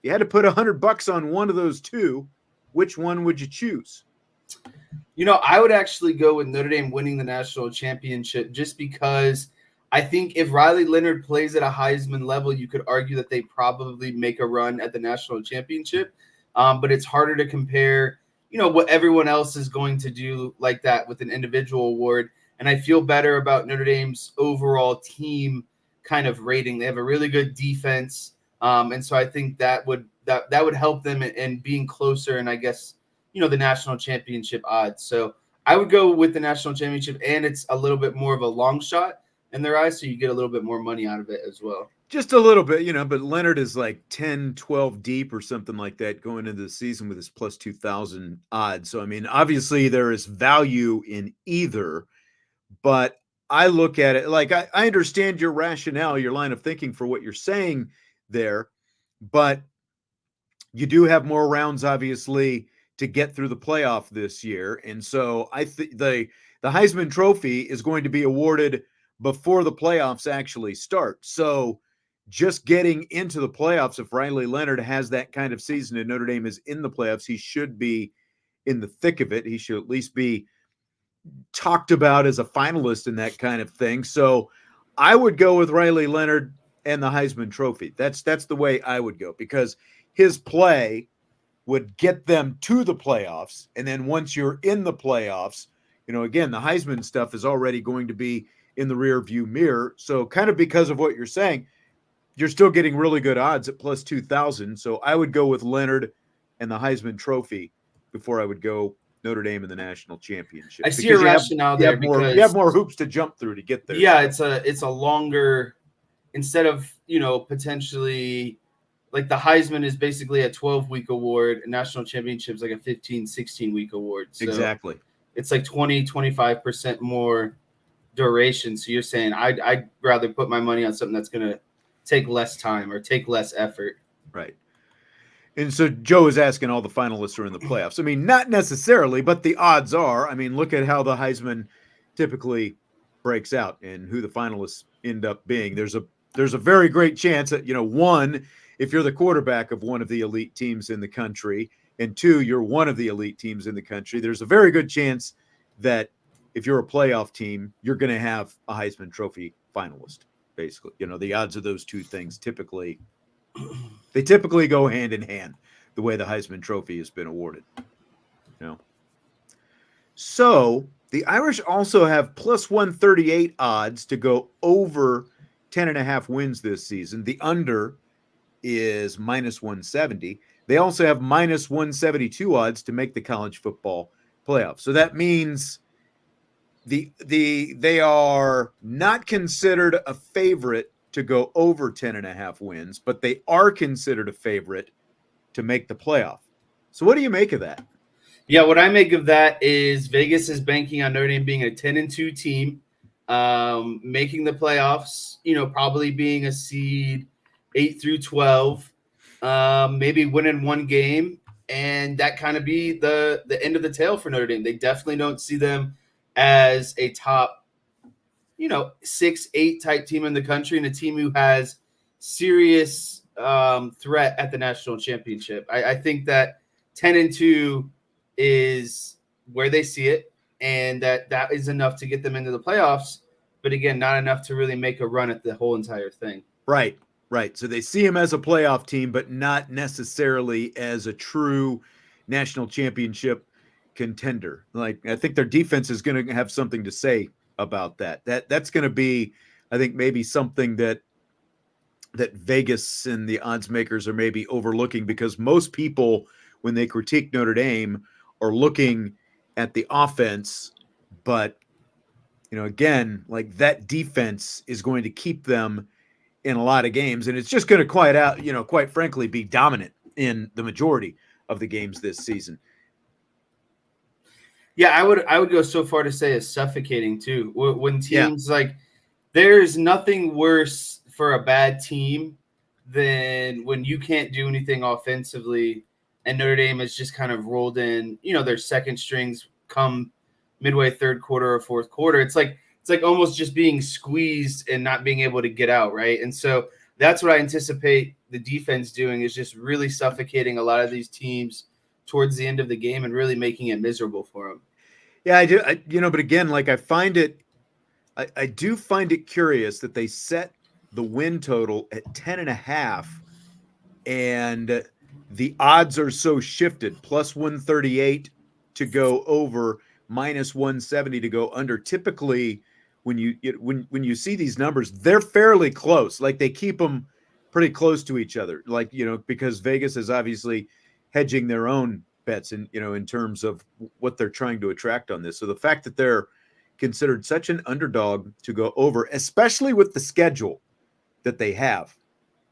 You had to put $100 on one of those two. Which one would you choose? I would actually go with Notre Dame winning the national championship, just because I think if Riley Leonard plays at a Heisman level, you could argue that they probably make a run at the national championship. But it's harder to compare, what everyone else is going to do like that with an individual award. And I feel better about Notre Dame's overall team kind of rating. They have a really good defense. And so I think that would help them in being closer, and I guess, the national championship odds. So I would go with the national championship, and it's a little bit more of a long shot in their eyes, so you get a little bit more money out of it as well. Just a little bit, but Leonard is like 10, 12 deep or something like that going into the season with his plus 2,000 odds. So, I mean, obviously there is value in either, but I look at it like I understand your rationale, your line of thinking for what you're saying there, but you do have more rounds, obviously, to get through the playoff this year. And so I think the Heisman Trophy is going to be awarded before the playoffs actually start. So just getting into the playoffs, if Riley Leonard has that kind of season and Notre Dame is in the playoffs, he should be in the thick of it. He should at least be talked about as a finalist in that kind of thing. So I would go with Riley Leonard and the Heisman Trophy. That's the way I would go, because his play would get them to the playoffs. And then once you're in the playoffs, again, the Heisman stuff is already going to be in the rear view mirror. So kind of because of what you're saying, you're still getting really good odds at plus 2,000. So I would go with Leonard and the Heisman Trophy before I would go Notre Dame in the national championship. I see your rationale there because you have more hoops to jump through to get there. Yeah, it's a longer, instead of, potentially, like the Heisman is basically a 12-week award, and national championship is like a 15, 16-week award. So exactly. It's like 20, 25% more duration. So you're saying I'd rather put my money on something that's going to take less time or take less effort. Right. And so Joe is asking all the finalists are in the playoffs. I mean, not necessarily, but the odds are. I mean, look at how the Heisman typically breaks out and who the finalists end up being. There's a very great chance that, one, if you're the quarterback of one of the elite teams in the country, and two, you're one of the elite teams in the country, there's a very good chance that if you're a playoff team, you're going to have a Heisman Trophy finalist, basically. The odds of those two things typically go hand in hand, the way the Heisman Trophy has been awarded. So the Irish also have plus 138 odds to go over 10.5 wins this season. The under is minus 170. They also have minus 172 odds to make the college football playoff. So that means they are not considered a favorite to go over 10.5 wins, but they are considered a favorite to make the playoff. So what do you make of that? Yeah, what I make of that is Vegas is banking on Notre Dame being a 10-2 team, making the playoffs, probably being a seed 8 through 12, maybe winning one game, and that kind of be the end of the tail for Notre Dame. They definitely don't see them as a top, 6-8 type team in the country, and a team who has serious threat at the national championship. I think that 10-2 is where they see it, and that is enough to get them into the playoffs. But again, not enough to really make a run at the whole entire thing. Right. So they see him as a playoff team, but not necessarily as a true national championship contender. Like, I think their defense is going to have something to say about that. That's going to be, I think, maybe something that Vegas and the odds makers are maybe overlooking, because most people, when they critique Notre Dame, are looking at the offense, but again, like, that defense is going to keep them in a lot of games, and it's just going to quite frankly, be dominant in the majority of the games this season. Yeah, I would go so far to say it's suffocating too. When teams like, there's nothing worse for a bad team than when you can't do anything offensively, and Notre Dame has just kind of rolled in, their second strings come midway third quarter or fourth quarter. It's like almost just being squeezed and not being able to get out, right? And so that's what I anticipate the defense doing, is just really suffocating a lot of these teams towards the end of the game and really making it miserable for them. Yeah, I do. But again, like, I do find it curious that they set the win total at 10.5, and the odds are so shifted: plus 138 to go over, minus 170 to go under. Typically, when you see these numbers, they're fairly close. Like, they keep them pretty close to each other. Like, because Vegas is obviously hedging their own bets in terms of what they're trying to attract on this. So the fact that they're considered such an underdog to go over, especially with the schedule that they have,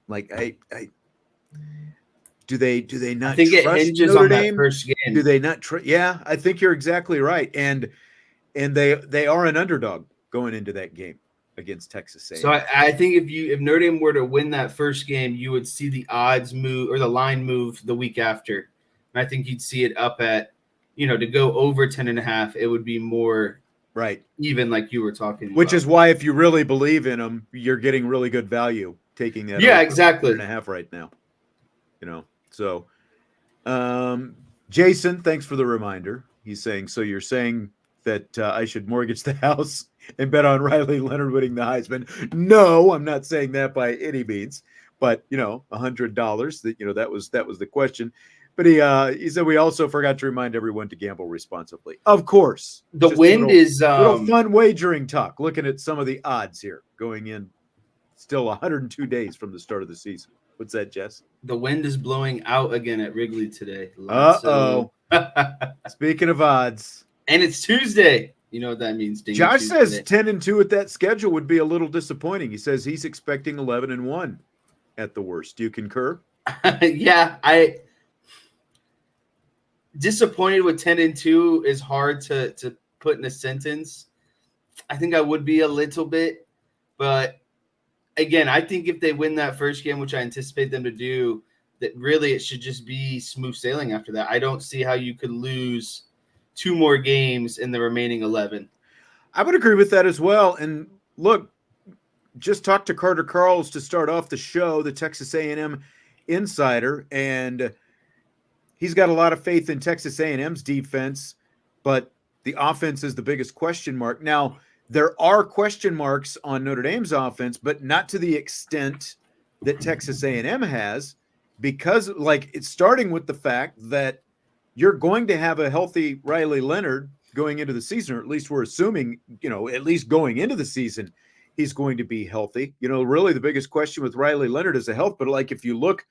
like, do they not? I think it hinges on that first game. Do they not? Yeah, I think you're exactly right, and they are an underdog going into that game against Texas A&M. So I think if Notre Dame were to win that first game, you would see the odds move, or the line move, the week after. And I think you'd see it up at, to go over 10.5, it would be more right, even, like you were talking about. Which is why, if you really believe in them, you're getting really good value taking that. Yeah, exactly. 10.5 right now. So Jason, thanks for the reminder. He's saying, so you're saying that I should mortgage the house and bet on Riley Leonard winning the Heisman? No, I'm not saying that by any means, but $100, that was the question. But he said, we also forgot to remind everyone to gamble responsibly. Of course. The wind is little fun wagering talk, looking at some of the odds here going in, still 102 days from the start of the season. What's that, Jess? The wind is blowing out again at Wrigley today. Uh-oh. Speaking of odds. And it's Tuesday. You know what that means. Josh says 10-2 at that schedule would be a little disappointing. He says he's expecting 11-1 at the worst. Do you concur? Yeah, disappointed with 10-2 is hard to put in a sentence. I think I would be a little bit, but again, I think if they win that first game, which I anticipate them to do, that really it should just be smooth sailing after that. I don't see how you could lose 2 more games in the remaining 11. I would agree with that as well. And look, just talked to Carter Karels to start off the show, the Texas A&M insider, and he's got a lot of faith in Texas A&M's defense, but the offense is the biggest question mark. Now, there are question marks on Notre Dame's offense, but not to the extent that Texas A&M has, because, like, it's starting with the fact that you're going to have a healthy Riley Leonard going into the season, or at least we're assuming, at least going into the season, he's going to be healthy. Really the biggest question with Riley Leonard is the health, but like, if you look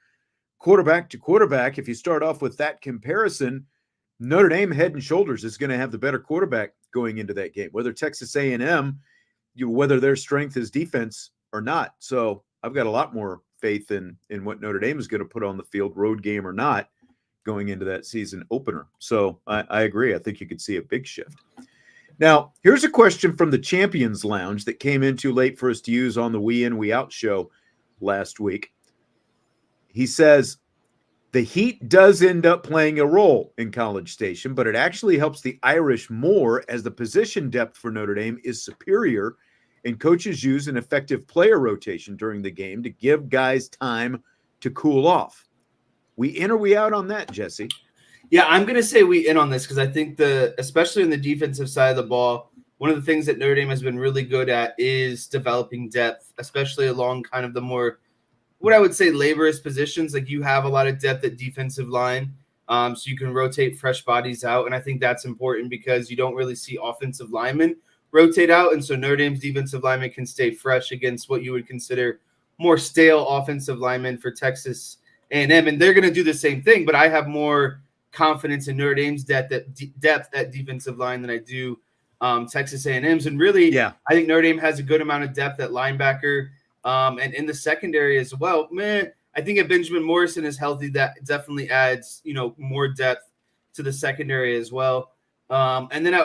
quarterback to quarterback, if you start off with that comparison, Notre Dame head and shoulders is going to have the better quarterback going into that game, whether Texas A&M, whether their strength is defense or not. So I've got a lot more faith in what Notre Dame is going to put on the field, road game or not, going into that season opener. So I agree. I think you could see a big shift. Now, here's a question from the Champions Lounge that came in too late for us to use on the We In, We Out show last week. he says the heat does end up playing a role in College Station, but it actually helps the Irish more as the position depth for Notre Dame is superior, and coaches use an effective player rotation during the game to give guys time to cool off. We in or we out on that, Jesse? Yeah, I'm going to say we in on this because I think especially on the defensive side of the ball, one of the things that Notre Dame has been really good at is developing depth, especially along kind of the more, what I would say, laborious positions. Like you have a lot of depth at defensive line, so you can rotate fresh bodies out. And I think that's important because you don't really see offensive linemen rotate out. And so Notre Dame's defensive linemen can stay fresh against what you would consider more stale offensive linemen for Texas A&M. And they're going to do the same thing, but I have more confidence in Notre Dame's depth at defensive line than I do Texas A&M's. And really, I think Notre Dame has a good amount of depth at linebacker and in the secondary as well. I think if Benjamin Morrison is healthy, that definitely adds, more depth to the secondary as well. And then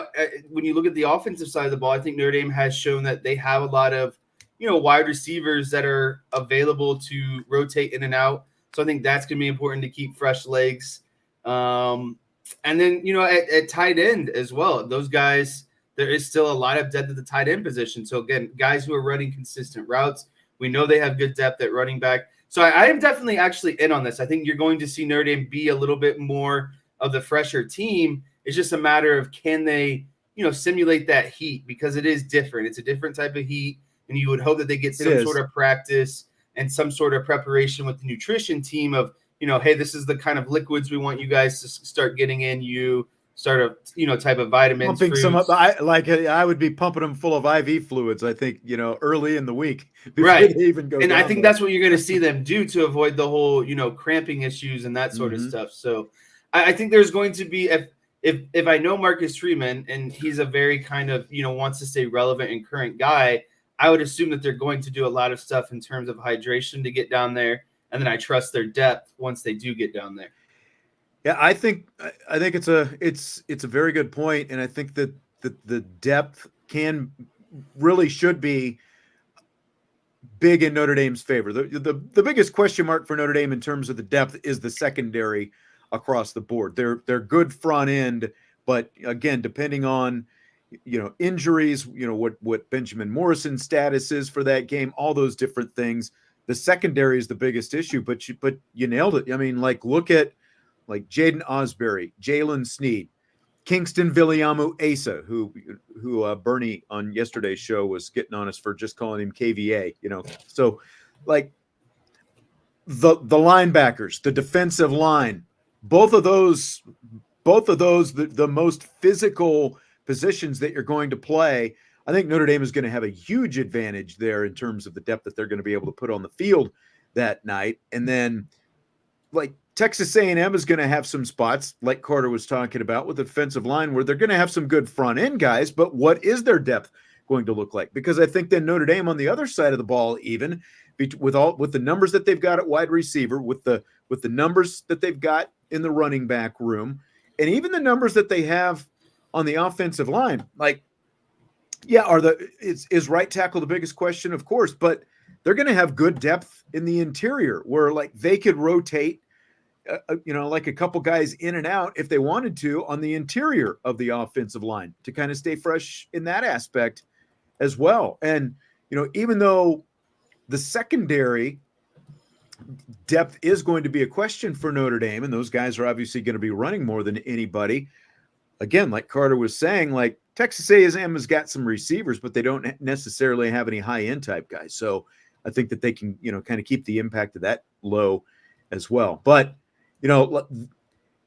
when you look at the offensive side of the ball, I think Notre Dame has shown that they have a lot of, wide receivers that are available to rotate in and out. So I think that's going to be important to keep fresh legs. And then, at tight end as well, those guys, there is still a lot of depth at the tight end position. So again, guys who are running consistent routes, we know they have good depth at running back. So I am definitely actually in on this. I think you're going to see Notre Dame be a little bit more of the fresher team. It's just a matter of can they, simulate that heat, because it is different. It's a different type of heat, and you would hope that they get some sort of practice and some sort of preparation with the nutrition team of, hey, this is the kind of liquids we want you guys to start getting in you, start a, type of vitamins. Pumping some up. I would be pumping them full of IV fluids, I think, early in the week. Right. They even go and I think there. that's what you're going to see them do to avoid the whole, cramping issues and that sort of stuff. So I think there's going to be, if I know Marcus Freeman and he's a very kind of, wants to stay relevant and current guy, I would assume that they're going to do a lot of stuff in terms of hydration to get down there. And then I trust their depth once they do get down there. Yeah, I think it's a very good point, and I think that the depth should be big in Notre Dame's favor. The biggest question mark for Notre Dame in terms of the depth is the secondary across the board. They're good front end, but again, depending on injuries, what Benjamin Morrison's status is for that game, all those different things. The secondary is the biggest issue, but you nailed it. I mean, look at Jaden Osbury, Jalen Sneed, Kingston Viliamu Asa, who Bernie on yesterday's show was getting on us for just calling him KVA. So the linebackers, the defensive line, both of those, the most physical positions that you're going to play. I think Notre Dame is going to have a huge advantage there in terms of the depth that they're going to be able to put on the field that night. And then Texas A&M is going to have some spots like Carter was talking about with the defensive line where they're going to have some good front end guys, but what is their depth going to look like? Because I think then Notre Dame on the other side of the ball, even with the numbers that they've got at wide receiver, with the numbers that they've got in the running back room, and even the numbers that they have on the offensive line, is right tackle the biggest question? Of course, but they're going to have good depth in the interior where they could rotate, a couple guys in and out if they wanted to on the interior of the offensive line to kind of stay fresh in that aspect as well. And, even though the secondary depth is going to be a question for Notre Dame, and those guys are obviously going to be running more than anybody, again, like Carter was saying, Texas A&M has got some receivers, but they don't necessarily have any high-end type guys. So I think that they can, kind of keep the impact of that low as well. But,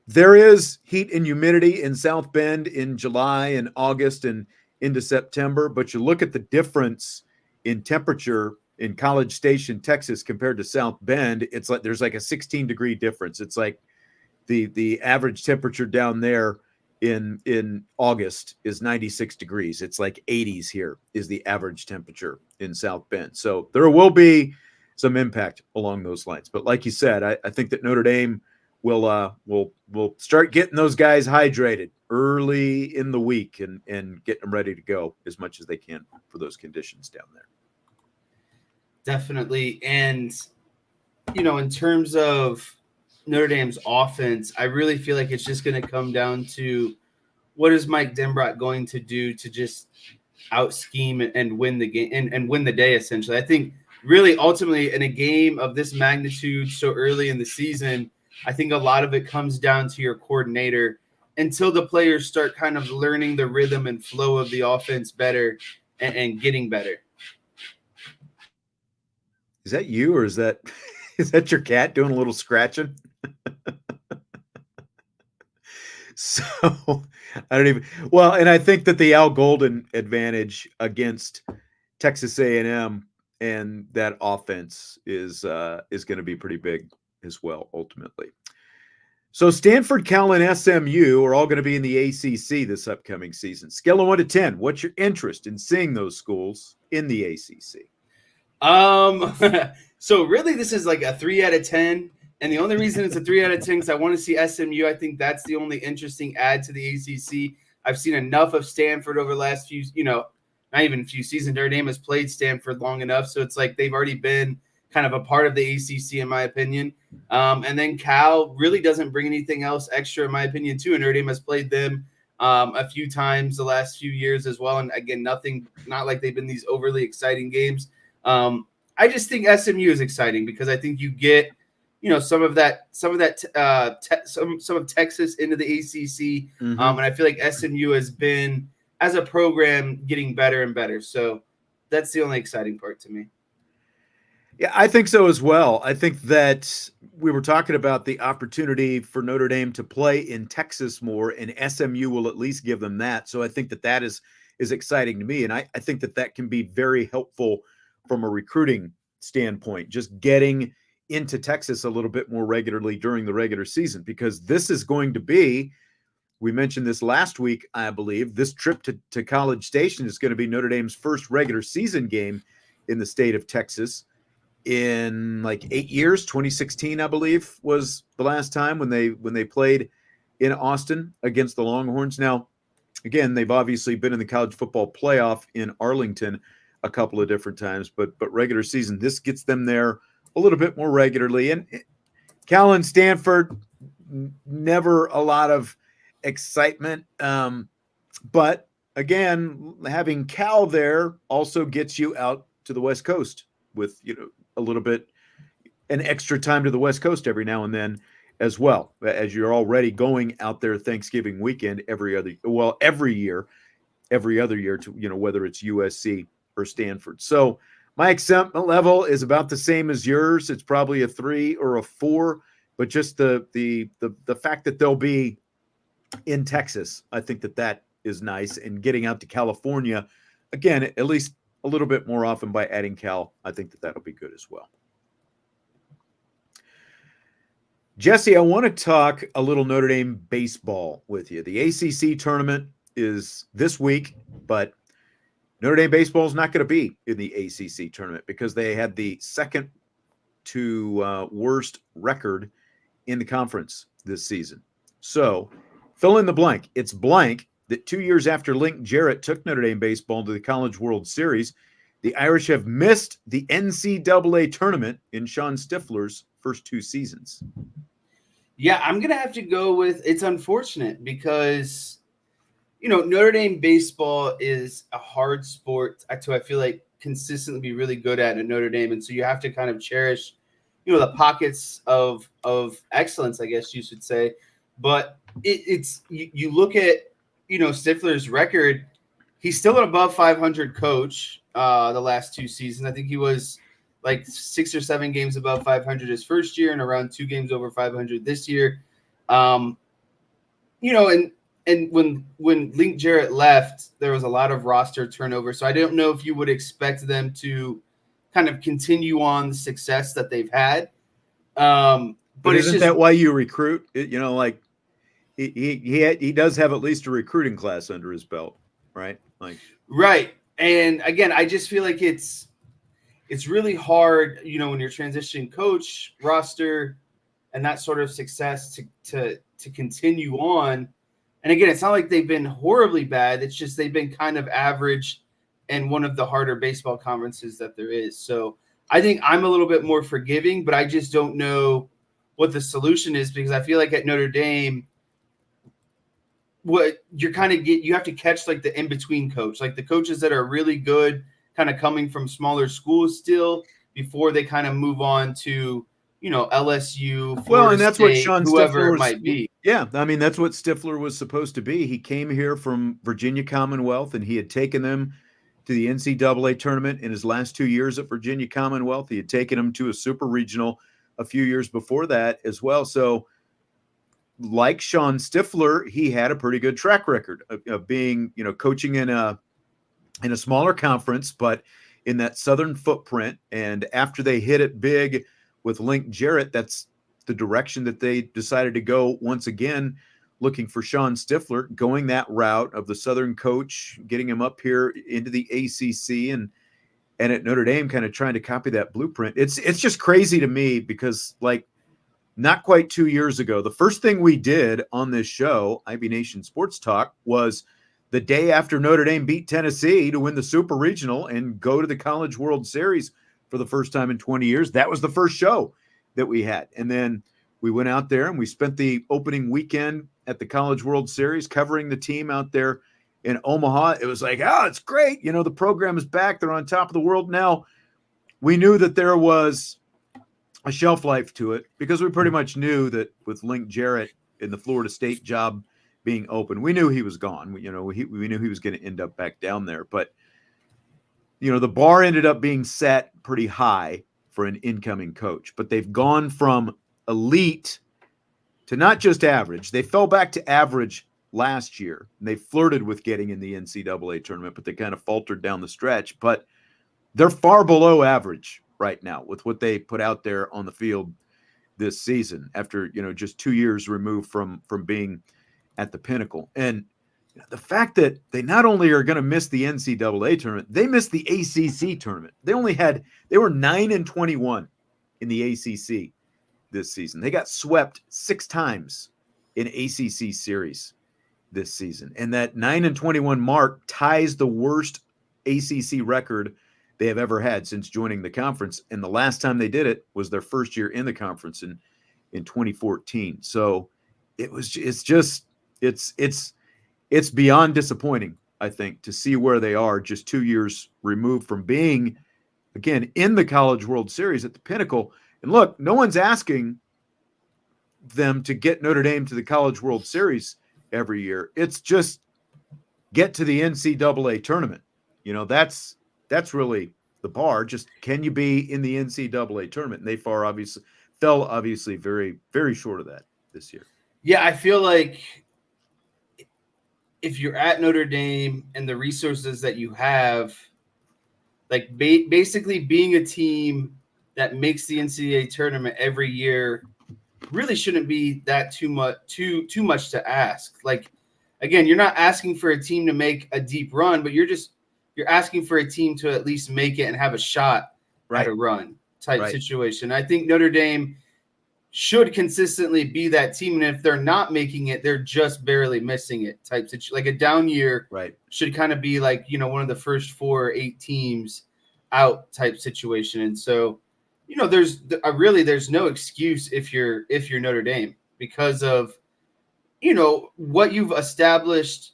there is heat and humidity in South Bend in July and August and into September, but you look at the difference in temperature in College Station, Texas, compared to South Bend, it's there's a 16-degree difference. It's the average temperature down there in August is 96 degrees. It's 80s here is the average temperature in South Bend. So there will be some impact along those lines. But like you said, I think that Notre Dame will start getting those guys hydrated early in the week and get them ready to go as much as they can for those conditions down there. Definitely. And in terms of Notre Dame's offense, I really feel like it's just going to come down to what is Mike Denbrock going to do to just out scheme and win the game and win the day, essentially. I think really ultimately in a game of this magnitude so early in the season, I think a lot of it comes down to your coordinator until the players start kind of learning the rhythm and flow of the offense better and getting better. Is that you, or is that your cat doing a little scratching? So I don't even. Well, and I think that the Al Golden advantage against Texas A&M and that offense is going to be pretty big as well, ultimately. So Stanford, Cal, and SMU are all going to be in the ACC this upcoming season. Scale of 1 to 10, what's your interest in seeing those schools in the ACC? So really this is like a 3 out of 10. And the only reason it's a 3 out of 10 is I want to see SMU. I think that's the only interesting add to the ACC. I've seen enough of Stanford over the last few, not even a few seasons. Notre Dame has played Stanford long enough. So it's like they've already been kind of a part of the ACC, in my opinion. And then Cal really doesn't bring anything else extra, in my opinion, too. And Notre Dame has played them a few times the last few years as well. And again, not like they've been these overly exciting games. I just think SMU is exciting because I think you get, some of Texas into the ACC. Mm-hmm. And I feel like SMU has been, as a program, getting better and better. So that's the only exciting part to me. Yeah, I think so as well. I think that we were talking about the opportunity for Notre Dame to play in Texas more, and SMU will at least give them that. So I think that is exciting to me. And I think that can be very helpful from a recruiting standpoint, just getting into Texas a little bit more regularly during the regular season, because this is going to be, we mentioned this last week, I believe, this trip to College Station is going to be Notre Dame's first regular season game in the state of Texas in like 8 years. 2016, I believe, was the last time when they played in Austin against the Longhorns. Now, again, they've obviously been in the college football playoff in Arlington a couple of different times, but regular season, this gets them there a little bit more regularly. And Cal and Stanford, never a lot of excitement. But again, having Cal there also gets you out to the West Coast with, a little bit an extra time to the West Coast every now and then as well, as you're already going out there Thanksgiving weekend every other year to, whether it's USC or Stanford. So my excitement level is about the same as yours. It's probably a 3 or a 4, but just the fact that they'll be in Texas, I think that is nice. And getting out to California, again, at least a little bit more often by adding Cal, I think that'll be good as well. Jesse, I want to talk a little Notre Dame baseball with you. The ACC tournament is this week, but Notre Dame baseball is not going to be in the ACC tournament because they had the second to worst record in the conference this season. So fill in the blank. It's blank that 2 years after Link Jarrett took Notre Dame baseball to the College World Series, the Irish have missed the NCAA tournament in Sean Stifler's first 2 seasons. Yeah, I'm going to have to go with, it's unfortunate because, Notre Dame baseball is a hard sport to, I feel like, consistently be really good at Notre Dame. And so you have to kind of cherish, the pockets of excellence, I guess you should say. But it's you look at, Stifler's record, he's still an above 500 coach the last 2 seasons. I think he was like 6 or 7 games above 500 his first year and around 2 games over 500 this year. And when Link Jarrett left, there was a lot of roster turnover. So I don't know if you would expect them to kind of continue on the success that they've had. But isn't that why you recruit? Like he does have at least a recruiting class under his belt, right? Right. And again, I just feel like it's really hard, when you're transitioning coach, roster, and that sort of success to continue on. And again, it's not like they've been horribly bad. It's just they've been kind of average in one of the harder baseball conferences that there is. So I think I'm a little bit more forgiving, but I just don't know what the solution is, because I feel like at Notre Dame, what you're kind of you have to catch like the in-between coach, like the coaches that are really good kind of coming from smaller schools still before they kind of move on to, LSU, Florida and that's what State, Sean whoever Stifler it was. might be. Yeah, I mean, that's what Stifler was supposed to be. He came here from Virginia Commonwealth, and he had taken them to the NCAA tournament in his last 2 years at Virginia Commonwealth. He had taken them to a super regional a few years before that as well. So, like Sean Stifler, he had a pretty good track record of being, coaching in a smaller conference, but in that southern footprint. And after they hit it big with Link Jarrett, that's the direction that they decided to go once again, looking for Sean Stifler, going that route of the southern coach, getting him up here into the ACC, and at Notre Dame kind of trying to copy that blueprint. It's just crazy to me because, like, not quite 2 years ago, the first thing we did on this show, IB Nation Sports Talk, was the day after Notre Dame beat Tennessee to win the Super Regional and go to the College World Series for the first time in 20 years. That was the first show that we had. And then we went out there and we spent the opening weekend at the College World Series covering the team out there in Omaha. It was like, it's great. The program is back. They're on top of the world now. We knew that there was a shelf life to it because we pretty much knew that with Link Jarrett in the Florida State job being open, we knew he was gone. We knew he was going to end up back down there. But, the bar ended up being set pretty high for an incoming coach. But they've gone from elite to not just average. They fell back to average last year. And they flirted with getting in the NCAA tournament, but they kind of faltered down the stretch. But they're far below average right now with what they put out there on the field this season after, just 2 years removed from being at the pinnacle. And the fact that they not only are going to miss the NCAA tournament, they missed the ACC tournament. They were 9-21 in the ACC this season. They got swept 6 times in ACC series this season. And that 9-21 mark ties the worst ACC record they have ever had since joining the conference. And the last time they did it was their first year in the conference in 2014. So it's beyond disappointing, I think, to see where they are just 2 years removed from being, again, in the College World Series at the pinnacle. And look, no one's asking them to get Notre Dame to the College World Series every year. It's just get to the NCAA tournament. That's really the bar. Just can you be in the NCAA tournament? And they fell obviously very, very short of that this year. Yeah, I feel like if you're at Notre Dame and the resources that you have, like basically being a team that makes the NCAA tournament every year really shouldn't be that too much to ask. Like, again, you're not asking for a team to make a deep run, but you're asking for a team to at least make it and have a shot at a run type situation. I think Notre Dame should consistently be that team. And if they're not making it, they're just barely missing it type situation. Like a down year should kind of be like, one of the first 4 or 8 teams out type situation. And so, there's no excuse if you're Notre Dame because of, what you've established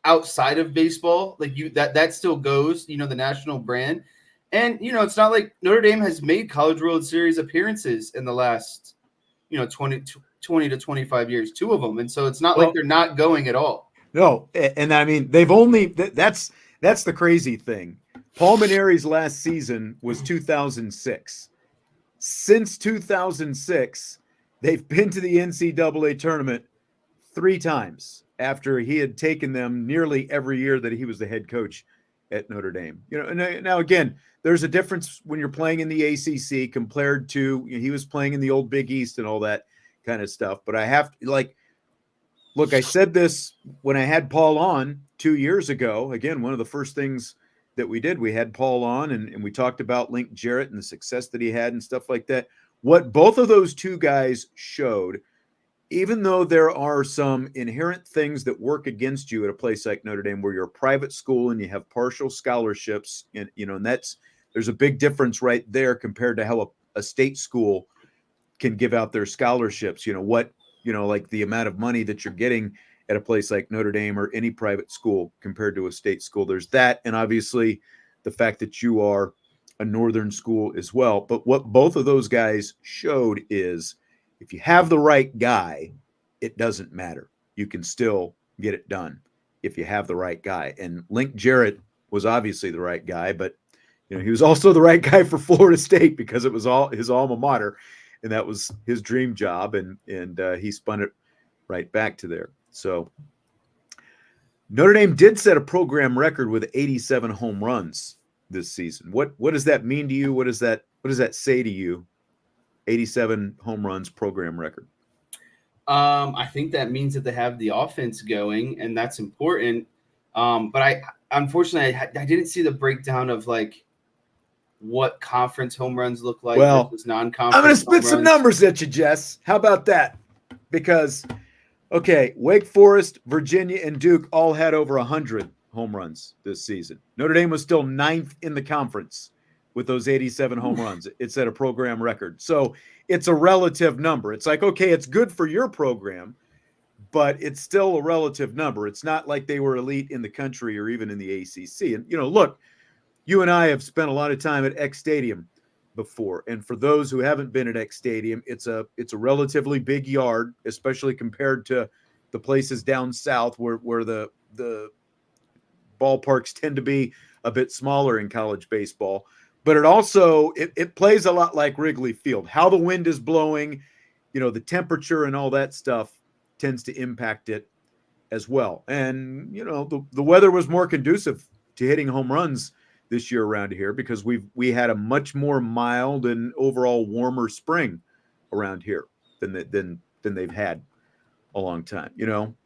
outside of baseball. Like that still goes, the national brand. And, it's not like Notre Dame has made College World Series appearances in the last, 20 to 25 years, 2 of them. And so it's not like they're not going at all. No. And I mean, they've only, that's the crazy thing. Paul Maneri's last season was 2006. Since 2006, they've been to the NCAA tournament 3 times after he had taken them nearly every year that he was the head coach at Notre Dame. Now again, there's a difference when you're playing in the ACC compared to, he was playing in the old Big East and all that kind of stuff. But I have to, look, I said this when I had Paul on 2 years ago. Again, one of the first things that we did, we had Paul on and we talked about Link Jarrett and the success that he had and stuff like that. What both of those 2 guys showed, even though there are some inherent things that work against you at a place like Notre Dame, where you're a private school and you have partial scholarships, and and There's a big difference right there compared to how a state school can give out their scholarships. Like the amount of money that you're getting at a place like Notre Dame or any private school compared to a state school. There's that, and obviously the fact that you are a northern school as well. But what both of those guys showed is if you have the right guy, it doesn't matter. You can still get it done if you have the right guy. And Link Jarrett was obviously the right guy, but he was also the right guy for Florida State because it was all his alma mater, and that was his dream job, and he spun it right back to there. So Notre Dame did set a program record with 87 home runs this season. What does that mean to you? What does that say to you? 87 home runs program record. I think that means that they have the offense going, and that's important. But I unfortunately I didn't see the breakdown of like what conference home runs look like versus non-conference. I'm going to spit some numbers at you, Jess. How about that? Because, okay, Wake Forest, Virginia, and Duke all had over 100 home runs this season. Notre Dame was still 9th in the conference with those 87 home runs. It set a program record. So it's a relative number. It's like, okay, it's good for your program, but it's still a relative number. It's not like they were elite in the country or even in the ACC. And, look, you and I have spent a lot of time at X Stadium before. And for those who haven't been at X Stadium, it's a relatively big yard, especially compared to the places down south where the ballparks tend to be a bit smaller in college baseball. But it also it plays a lot like Wrigley Field. How the wind is blowing, the temperature and all that stuff tends to impact it as well. And the weather was more conducive to hitting home runs this year around here because we had a much more mild and overall warmer spring around here than they've had a long time,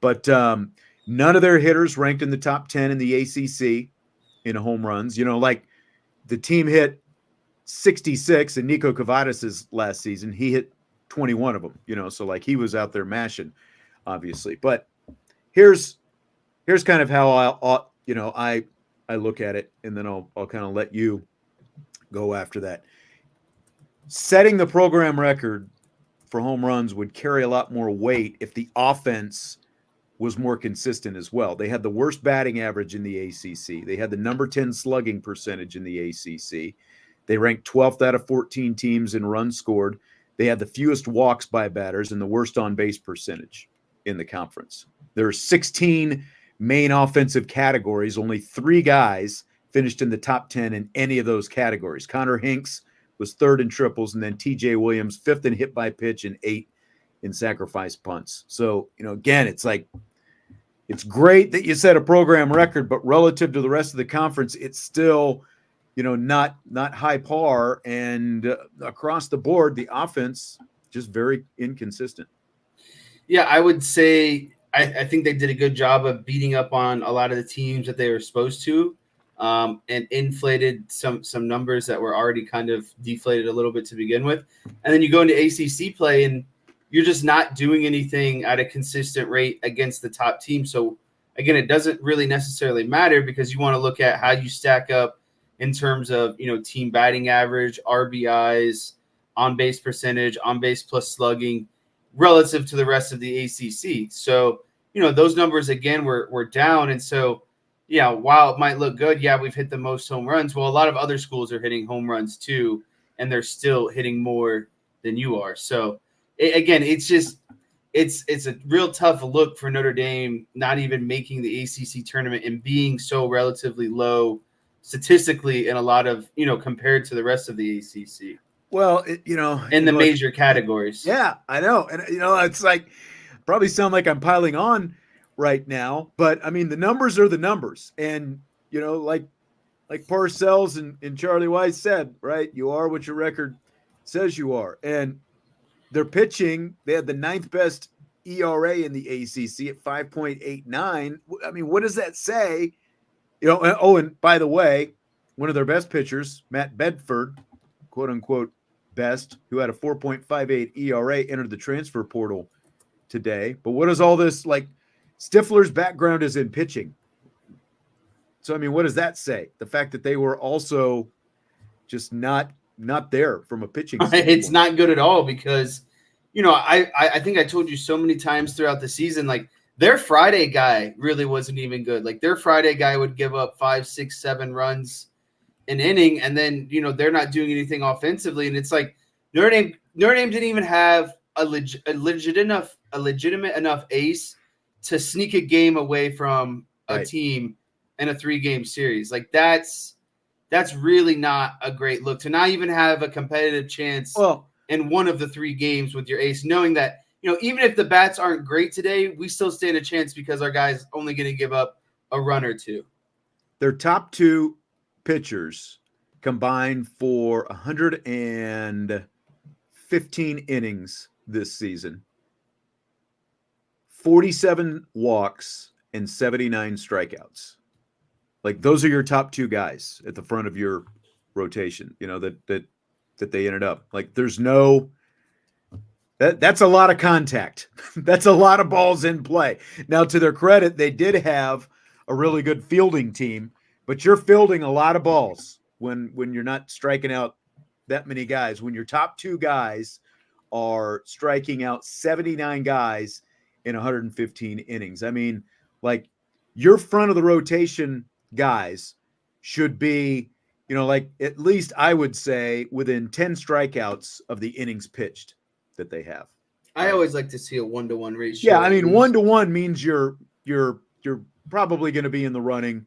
But none of their hitters ranked in the top 10 in the ACC in home runs. Like the team hit 66 in Nico Cavadis's last season. He hit 21 of them, so like he was out there mashing, obviously. But here's kind of how I look at it, and then I'll kind of let you go after that. Setting the program record for home runs would carry a lot more weight if the offense was more consistent as well. They had the worst batting average in the ACC. They had the number 10 slugging percentage in the ACC. They ranked 12th out of 14 teams in runs scored. They had the fewest walks by batters and the worst on-base percentage in the conference. There are 16 main offensive categories. Only 3 guys finished in the top 10 in any of those categories. Connor Hinks was 3rd in triples, and then TJ Williams 5th in hit by pitch and 8th in sacrifice punts. So, again, it's like it's great that you set a program record, but relative to the rest of the conference, it's still, not high par. And across the board, the offense just very inconsistent. Yeah, I would say I think they did a good job of beating up on a lot of the teams that they were supposed to, and inflated some numbers that were already kind of deflated a little bit to begin with. And then you go into ACC play and you're just not doing anything at a consistent rate against the top team. So again, it doesn't really necessarily matter because you want to look at how you stack up in terms of, team batting average, RBIs, on-base percentage, on-base plus slugging relative to the rest of the ACC. So, those numbers again were down. And so, yeah, while it might look good, yeah, we've hit the most home runs. Well, a lot of other schools are hitting home runs too, and they're still hitting more than you are. So again, it's a real tough look for Notre Dame, not even making the ACC tournament and being so relatively low statistically in a lot of, compared to the rest of the ACC. Well, in the major categories. Yeah, I know. And, it's like probably sound like I'm piling on right now, but I mean, the numbers are the numbers. And, like Parcells and Charlie Wise said, right? You are what your record says you are. And their pitching, they had the 9th best ERA in the ACC at 5.89. I mean, what does that say? And by the way, one of their best pitchers, Matt Bedford, quote unquote best, who had a 4.58 ERA, entered the transfer portal today. But what is all this like? Stifler's background is in pitching. So, I mean, what does that say? The fact that they were also, just not there from a pitching standpoint. It's not good at all because, I think I told you so many times throughout the season, like their Friday guy really wasn't even good. Like their Friday guy would give up 5, 6, 7 runs an inning, and then they're not doing anything offensively, and it's like Notre Dame didn't even have a legitimate enough ace to sneak a game away from a team in a 3-game series. Like that's really not a great look to not even have a competitive chance in one of the 3 games with your ace, knowing that even if the bats aren't great today, we still stand a chance because our guy's only going to give up a run or 2. Their top 2 pitchers combined for 115 innings this season, 47 walks, and 79 strikeouts. Like those are your top 2 guys at the front of your rotation, that they ended up. Like there's no that's a lot of contact. That's a lot of balls in play. Now, to their credit, they did have a really good fielding team, but you're fielding a lot of balls when you're not striking out that many guys. When your top 2 guys are striking out 79 guys in 115 innings. I mean, like your front of the rotation guys should be, like at least I would say within 10 strikeouts of the innings pitched that they have. I always like to see a 1-to-1 ratio. Yeah, I mean 1-to-1 means you're probably going to be in the running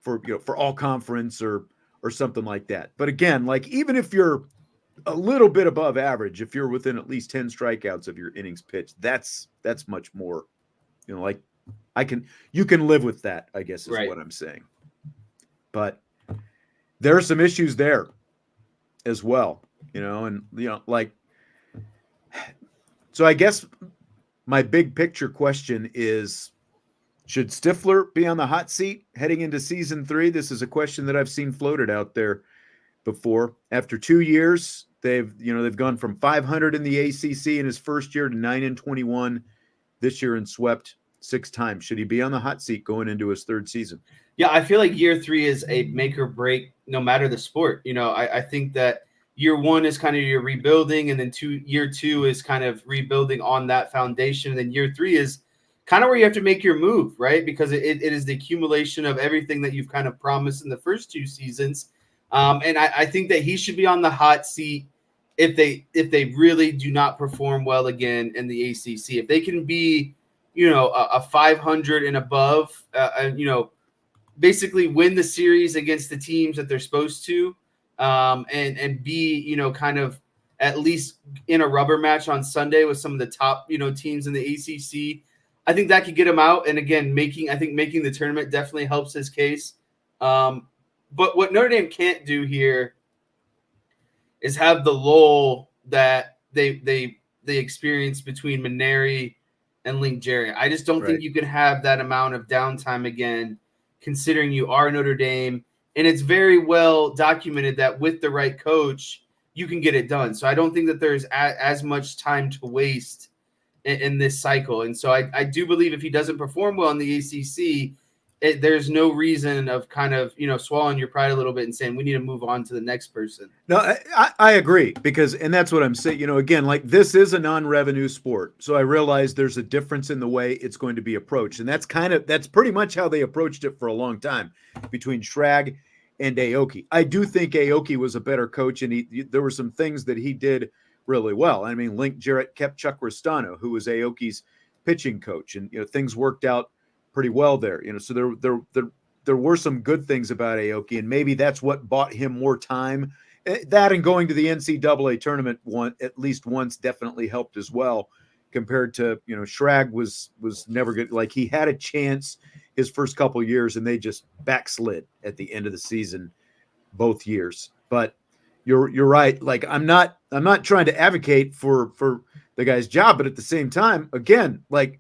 for for all conference or something like that. But again, like even if you're a little bit above average, if you're within at least 10 strikeouts of your innings pitched, that's much more, like you can live with that, I guess is what I'm saying. But there are some issues there as well, and like, so I guess my big picture question is, should Stifler be on the hot seat heading into season 3? This is a question that I've seen floated out there before. After 2 years, they've gone from 500 in the ACC in his first year to 9-21 this year and swept 6 times. Should he be on the hot seat going into his 3rd season? Yeah, I feel like year 3 is a make or break, no matter the sport. I think that year 1 is kind of your rebuilding, and then year 2 is kind of rebuilding on that foundation. And then year 3 is kind of where you have to make your move, right? Because it is the accumulation of everything that you've kind of promised in the first 2 seasons. And I think that he should be on the hot seat if they really do not perform well again in the ACC. If they can be, a 500 and above, basically win the series against the teams that they're supposed to, and be, kind of at least in a rubber match on Sunday with some of the top, teams in the ACC. I think that could get him out. And again, making the tournament definitely helps his case. But what Notre Dame can't do here is have the lull that they experienced between Maneri and Link Jarrett. I just don't think you can have that amount of downtime again, considering you are Notre Dame. And it's very well documented that with the right coach, you can get it done. So I don't think that there's as much time to waste in this cycle. And so I do believe if he doesn't perform well in the ACC, there's no reason of kind of, swallowing your pride a little bit and saying we need to move on to the next person. No, I agree, because, and that's what I'm saying, again, like this is a non-revenue sport. So I realize there's a difference in the way it's going to be approached. And that's pretty much how they approached it for a long time between Schrag and Aoki. I do think Aoki was a better coach, and there were some things that he did really well. I mean, Link Jarrett kept Chuck Ristano, who was Aoki's pitching coach, and things worked out pretty well there. So there were some good things about Aoki, and maybe that's what bought him more time. That and going to the NCAA tournament at least once definitely helped as well, compared to Schrag was never good. Like he had a chance his first couple of years, and they just backslid at the end of the season both years. But you're right. Like I'm not trying to advocate for the guy's job, but at the same time, again, like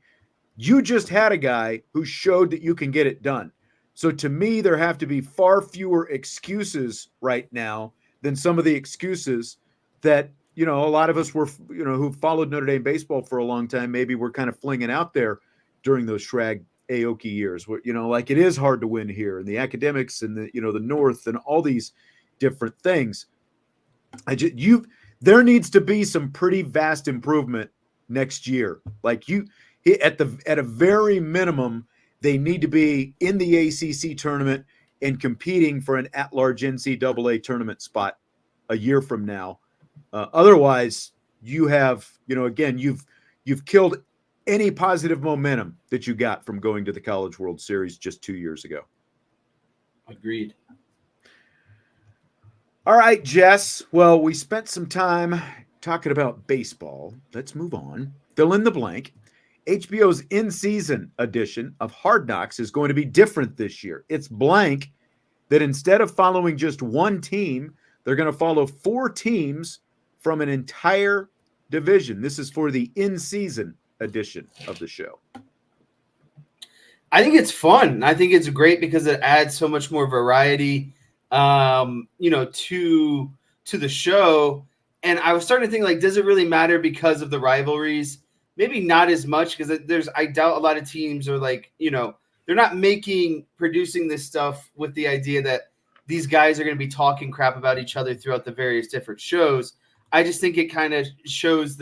you just had a guy who showed that you can get it done. So to me, there have to be far fewer excuses right now than some of the excuses that, a lot of us were, who followed Notre Dame baseball for a long time, maybe we're kind of flinging out there during those Schrag Aoki years where, like it is hard to win here, and the academics and the, the North and all these different things. There needs to be some pretty vast improvement next year. Like at a very minimum, they need to be in the ACC tournament and competing for an at-large NCAA tournament spot a year from now. Otherwise, you have, again, you've killed any positive momentum that you got from going to the College World Series just 2 years ago. Agreed. All right, Jess. Well, we spent some time talking about baseball. Let's move on. Fill in the blank. HBO's in-season edition of Hard Knocks is going to be different this year. It's blank that instead of following just one team, they're going to follow 4 teams from an entire division. This is for the in-season edition of the show. I think it's fun. I think it's great because it adds so much more variety, to the show. And I was starting to think, like, does it really matter because of the rivalries? Maybe not as much, because I doubt a lot of teams are like, they're not producing this stuff with the idea that these guys are going to be talking crap about each other throughout the various different shows. I just think it kind of shows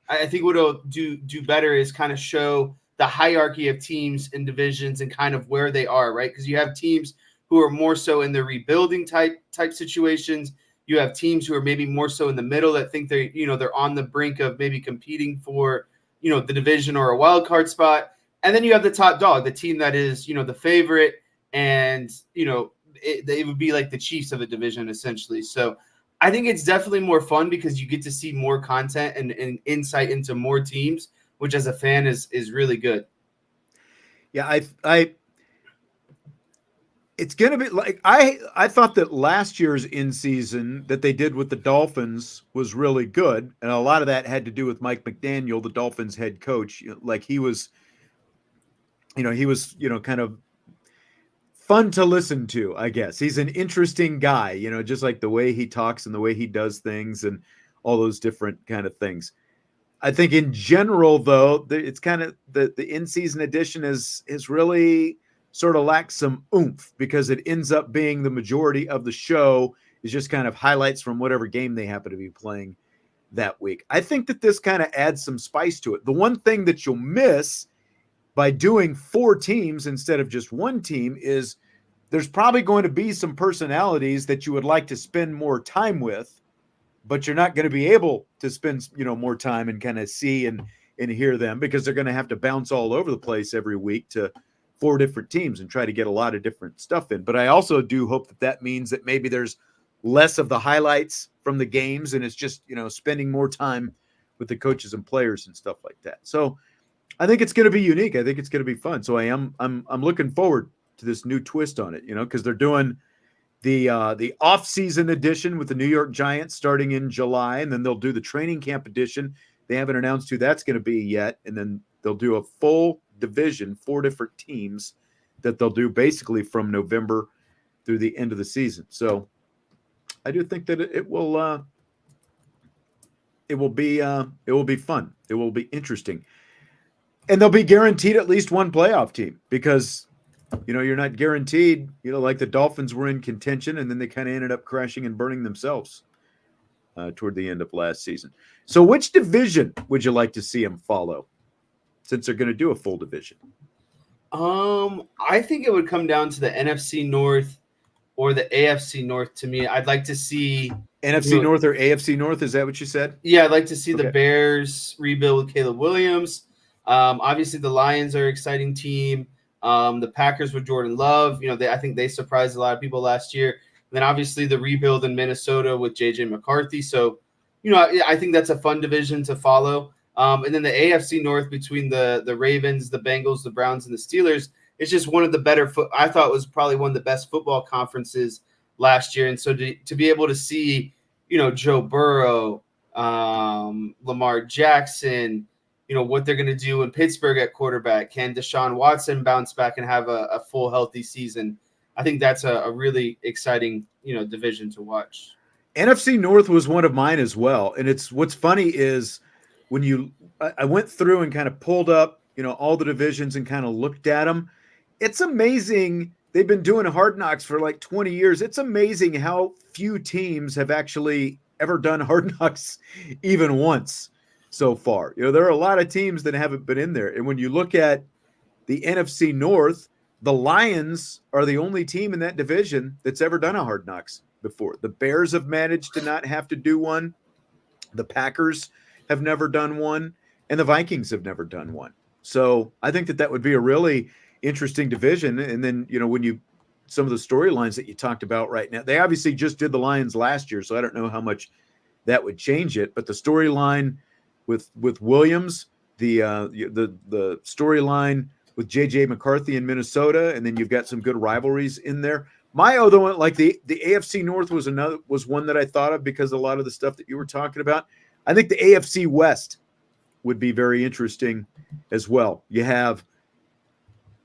I think what it'll do better is kind of show the hierarchy of teams and divisions and kind of where they are, right? Because you have teams who are more so in the rebuilding type situations. You have teams who are maybe more so in the middle that think they're on the brink of maybe competing for, the division or a wild card spot. And then you have the top dog, the team that is, the favorite, and, they would be like the Chiefs of a division essentially. So I think it's definitely more fun because you get to see more content and insight into more teams, which as a fan is really good. Yeah, it's going to be like, I thought that last year's in-season that they did with the Dolphins was really good. And a lot of that had to do with Mike McDaniel, the Dolphins head coach. Like he was kind of fun to listen to, I guess. He's an interesting guy, just like the way he talks and the way he does things and all those different kind of things. I think in general, though, it's kind of the in-season edition is really sort of lacks some oomph because it ends up being the majority of the show is just kind of highlights from whatever game they happen to be playing that week. I think that this kind of adds some spice to it. The one thing that you'll miss by doing 4 teams instead of just one team is there's probably going to be some personalities that you would like to spend more time with, but you're not going to be able to spend, more time and kind of see and hear them because they're going to have to bounce all over the place every week to 4 different teams and try to get a lot of different stuff in. But I also do hope that means that maybe there's less of the highlights from the games and it's just, spending more time with the coaches and players and stuff like that. So I think it's going to be unique. I think it's going to be fun. So I'm looking forward to this new twist on it, because they're doing the off-season edition with the New York Giants starting in July, and then they'll do the training camp edition. They haven't announced who that's going to be yet, and then they'll do a full division, 4 different teams that they'll do basically from November through the end of the season. So I do think that it will be fun. It will be interesting. And they'll be guaranteed at least one playoff team because, you're not guaranteed, like the Dolphins were in contention and then they kind of ended up crashing and burning themselves toward the end of last season. So which division would you like to see them follow since they're going to do a full division? I think it would come down to the NFC North or the AFC North to me. I'd like to see NFC North or AFC North. Is that what you said? Yeah, I'd like to see the Bears rebuild with Caleb Williams. Obviously, the Lions are an exciting team. The Packers with Jordan Love. I think they surprised a lot of people last year. And then obviously the rebuild in Minnesota with J.J. McCarthy. So, I think that's a fun division to follow. And then the AFC North between the Ravens, the Bengals, the Browns, and the Steelers. It's just one of the better I thought was probably one of the best football conferences last year. And so to be able to see, Joe Burrow, Lamar Jackson, what they're going to do in Pittsburgh at quarterback. Can Deshaun Watson bounce back and have a full healthy season? I think that's a really exciting, division to watch. NFC North was one of mine as well. And what's funny is when I went through and kind of pulled up, all the divisions and kind of looked at them. It's amazing. They've been doing Hard Knocks for like 20 years. It's amazing how few teams have actually ever done Hard Knocks even once so far. There are a lot of teams that haven't been in there. And when you look at the NFC North, the Lions are the only team in that division that's ever done a Hard Knocks before. The Bears have managed to not have to do one. The Packers have never done one, and the Vikings have never done one. So I think that would be a really interesting division. And then, when some of the storylines that you talked about right now, they obviously just did the Lions last year, so I don't know how much that would change it. But the storyline with Williams, the storyline with J.J. McCarthy in Minnesota, and then you've got some good rivalries in there. My other one, like the AFC North was one that I thought of because a lot of the stuff that you were talking about. I think the AFC West would be very interesting as well. You have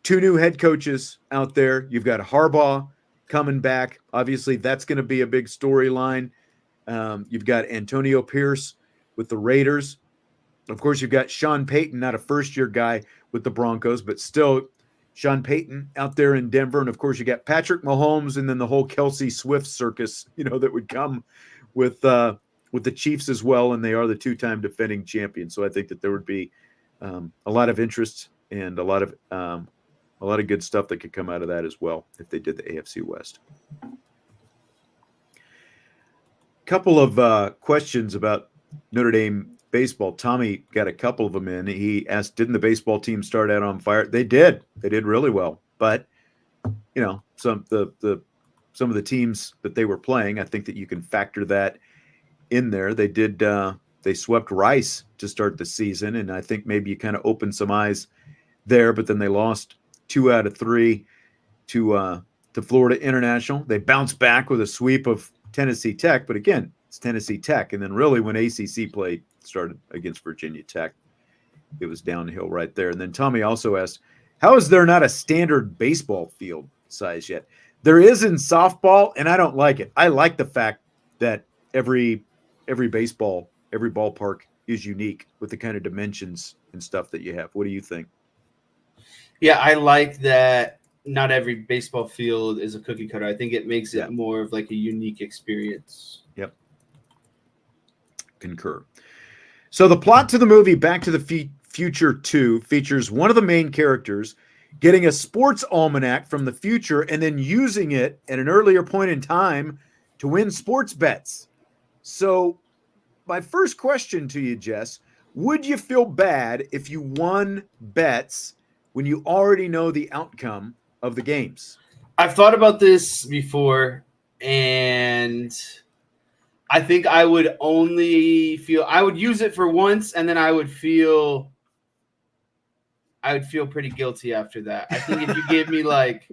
2 new head coaches out there. You've got Harbaugh coming back. Obviously, that's going to be a big storyline. You've got Antonio Pierce with the Raiders. Of course, you've got Sean Payton, not a first-year guy with the Broncos, but still Sean Payton out there in Denver. And, of course, you got Patrick Mahomes and then the whole Kelsey Swift circus, that would come with the Chiefs as well, and they are the 2-time defending champions. So I think that there would be a lot of interest and a lot of good stuff that could come out of that as well if they did the AFC West. Couple of questions about Notre Dame baseball. Tommy got a couple of them in. He asked, didn't the baseball team start out on fire? They did. They did really well. But, some of the teams that they were playing, I think that you can factor that in there. They did. They swept Rice to start the season, and I think maybe you kind of opened some eyes there. But then they lost 2 out of 3 to Florida International. They bounced back with a sweep of Tennessee Tech, but again, it's Tennessee Tech. And then really when ACC play started against Virginia Tech, it was downhill right there. And then Tommy also asked, how is there not a standard baseball field size yet? There is in softball, and I don't like it. I like the fact that every ballpark is unique with the kind of dimensions and stuff that you have. What do you think? Yeah, I like that not every baseball field is a cookie cutter. I think it makes it more of like a unique experience. Yep. Concur. So the plot to the movie Back to the Future 2 features one of the main characters getting a sports almanac from the future and then using it at an earlier point in time to win sports bets. So my first question to you, Jess, would you feel bad if you won bets when you already know the outcome of the games? I've thought about this before, and I think I would use it for once, and then I would feel pretty guilty after that. I think if you gave me like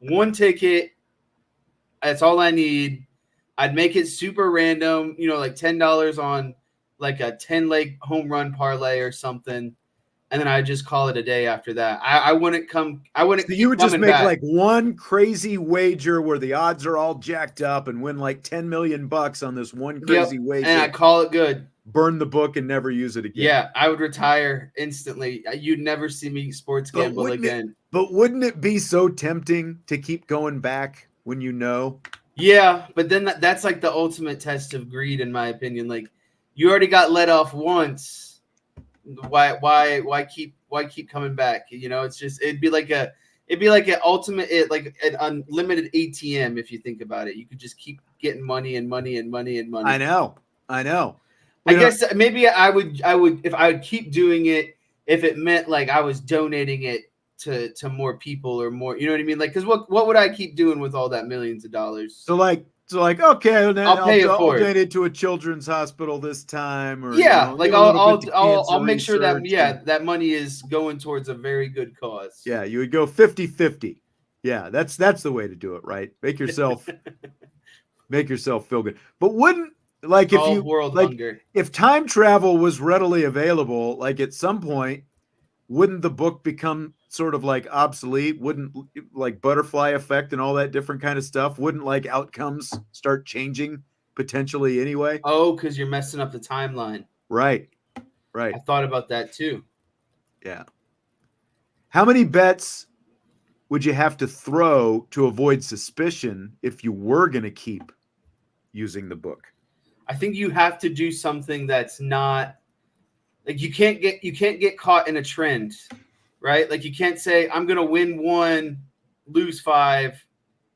one ticket, that's all I need. I'd make it super random, like $10 on like a 10-leg home run parlay or something. And then I just call it a day after that. I wouldn't come. So you would just make back. Like one crazy wager where the odds are all jacked up and win like $10 million on this one crazy wager. And I call it good. Burn the book and never use it again. Yeah, I would retire instantly. You'd never see me sports gamble again. But wouldn't it be so tempting to keep going back when you know? Yeah, but then that's like the ultimate test of greed, in my opinion. Like, you already got let off once. Why keep coming back? It's just it'd be like an unlimited ATM if you think about it. You could just keep getting money and money and money and money. I know. I guess maybe I would if I would keep doing it if it meant like I was donating it to more people or more. You know what I mean? Like, because what would I keep doing with all that millions of dollars? So like, okay, then I'll donate it to a children's hospital this time, or I'll make sure that that money is going towards a very good cause. Yeah, you would go 50-50. Yeah, that's the way to do it, right? Make yourself feel good. But wouldn't like if time travel was readily available, like at some point, wouldn't the book become sort of like obsolete? Wouldn't like butterfly effect and all that different kind of stuff? Wouldn't like outcomes start changing potentially anyway? Oh, because you're messing up the timeline. Right. I thought about that too. Yeah. How many bets would you have to throw to avoid suspicion if you were going to keep using the book? I think you have to do something that's not like you can't get caught in a trend, right? Like you can't say I'm gonna win 1, lose 5,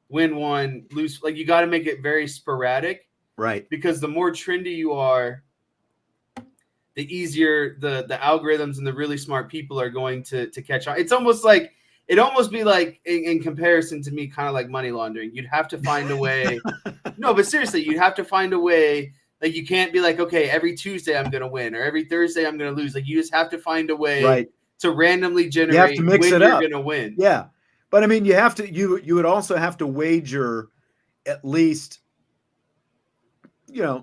win 1, lose. Like you got to make it very sporadic, right? Because the more trendy you are, the easier the algorithms and the really smart people are going to catch on. It's almost like it'd almost be like in comparison to me, kind of like money laundering. You'd have to find a way. No, but seriously, you'd have to find a way. Like you can't be like, okay, every Tuesday I'm gonna win or every Thursday I'm gonna lose. Like you just have to find a way to randomly generate you have to mix when it you're up. gonna win. Yeah. But I mean, you have to you would also have to wager at least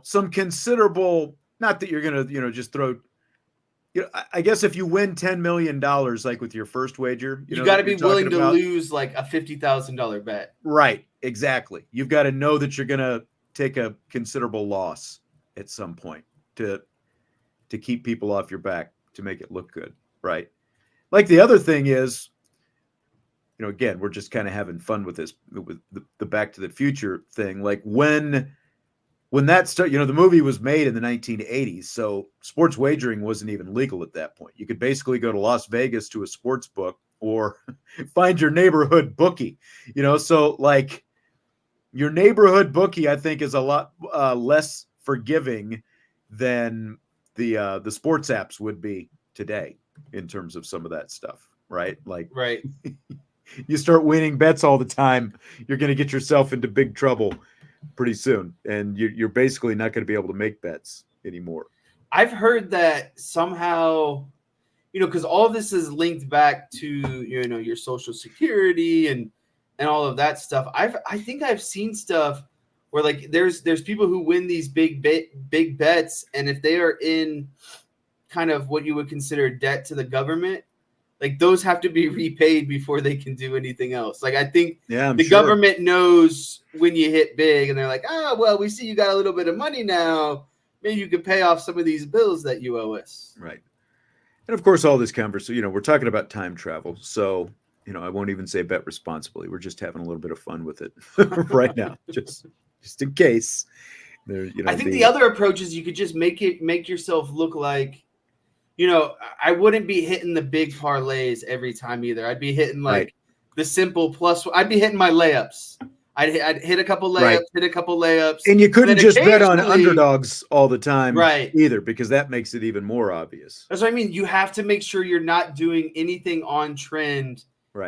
some considerable, not that you're going to, just throw, I guess if you win $10 million, like with your first wager, you got to be willing to lose like a $50,000 bet. Right. Exactly. You've got to know that you're going to take a considerable loss at some point to keep people off your back, to make it look good. Right. Like the other thing is, again, we're just kind of having fun with this, with the Back to the Future thing. Like when that the movie was made in the 1980s, so sports wagering wasn't even legal at that point. You could basically go to Las Vegas to a sports book or find your neighborhood bookie, so like your neighborhood bookie, I think, is a lot less forgiving than the sports apps would be today in terms of some of that stuff, right? Like, right. You start winning bets all the time, you're going to get yourself into big trouble pretty soon, and you're basically not going to be able to make bets anymore. I've heard that somehow, because all of this is linked back to your Social Security and all of that stuff. I think I've seen stuff where like there's people who win these big bets, and if they are in kind of what you would consider debt to the government, like those have to be repaid before they can do anything else. Like I think the government knows when you hit big, and they're like, well, we see you got a little bit of money now. Maybe you could pay off some of these bills that you owe us. Right. And of course, all this conversation, we're talking about time travel. So, I won't even say bet responsibly. We're just having a little bit of fun with it right now, just in case. I think the other approach is you could just make yourself look like, I wouldn't be hitting the big parlays every time either. I'd be hitting like the simple plus. I'd be hitting my layups. I'd hit a couple layups, hit a couple layups. And you couldn't just bet on underdogs all the time either, because that makes it even more obvious. That's what I mean. You have to make sure you're not doing anything on trend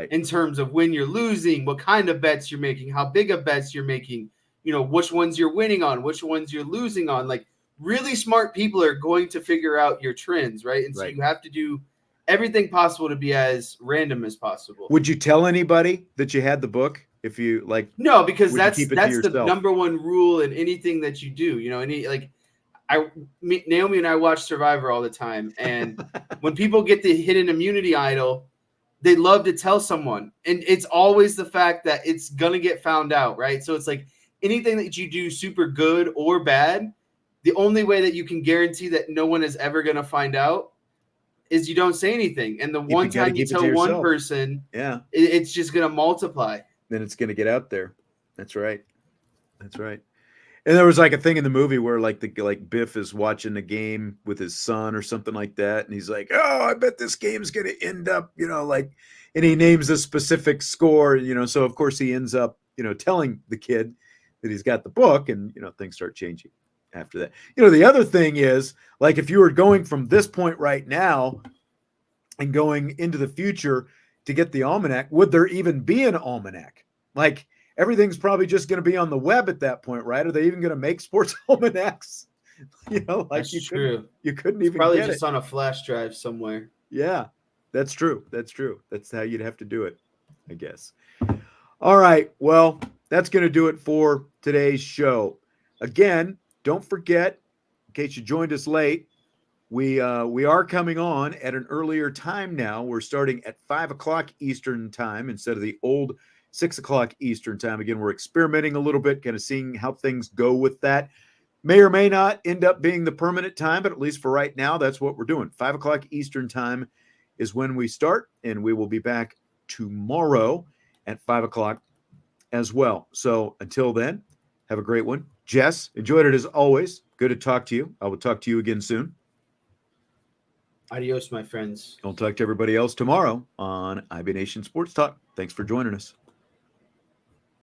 in terms of when you're losing, what kind of bets you're making, how big of bets you're making, which ones you're winning on, which ones you're losing on. Like, really smart people are going to figure out your trends, right? And so you have to do everything possible to be as random as possible. Would you tell anybody that you had the book if you like? No, because that's the number one rule in anything that you do. Naomi and I watch Survivor all the time, and when people get the hidden immunity idol, they love to tell someone, and it's always the fact that it's gonna get found out, right? So it's like anything that you do super good or bad, the only way that you can guarantee that no one is ever going to find out is you don't say anything. And the one time you tell one person, it's just going to multiply. Then it's going to get out there. That's right. That's right. And there was like a thing in the movie where like Biff is watching the game with his son or something like that. And he's like, oh, I bet this game's going to end up, and he names a specific score, so of course he ends up, telling the kid that he's got the book, and, things start changing after that. The other thing is, like, if you were going from this point right now and going into the future to get the almanac, would there even be an almanac? Like, everything's probably just going to be on the web at that point, right? Are they even going to make sports almanacs? That's true. You couldn't even probably get just on a flash drive somewhere. Yeah, that's true. That's true. That's how you'd have to do it, I guess. All right. Well, that's going to do it for today's show. Again, don't forget, in case you joined us late, we are coming on at an earlier time now. We're starting at 5 o'clock Eastern time instead of the old 6 o'clock Eastern time. Again, we're experimenting a little bit, kind of seeing how things go with that. May or may not end up being the permanent time, but at least for right now, that's what we're doing. 5 o'clock Eastern time is when we start, and we will be back tomorrow at 5 o'clock as well. So until then, Have a great one. Jess, enjoyed it as always. Good to talk to you. I will talk to you again soon. Adios, my friends. I'll talk to everybody else tomorrow on IB Nation Sports Talk. Thanks for joining us.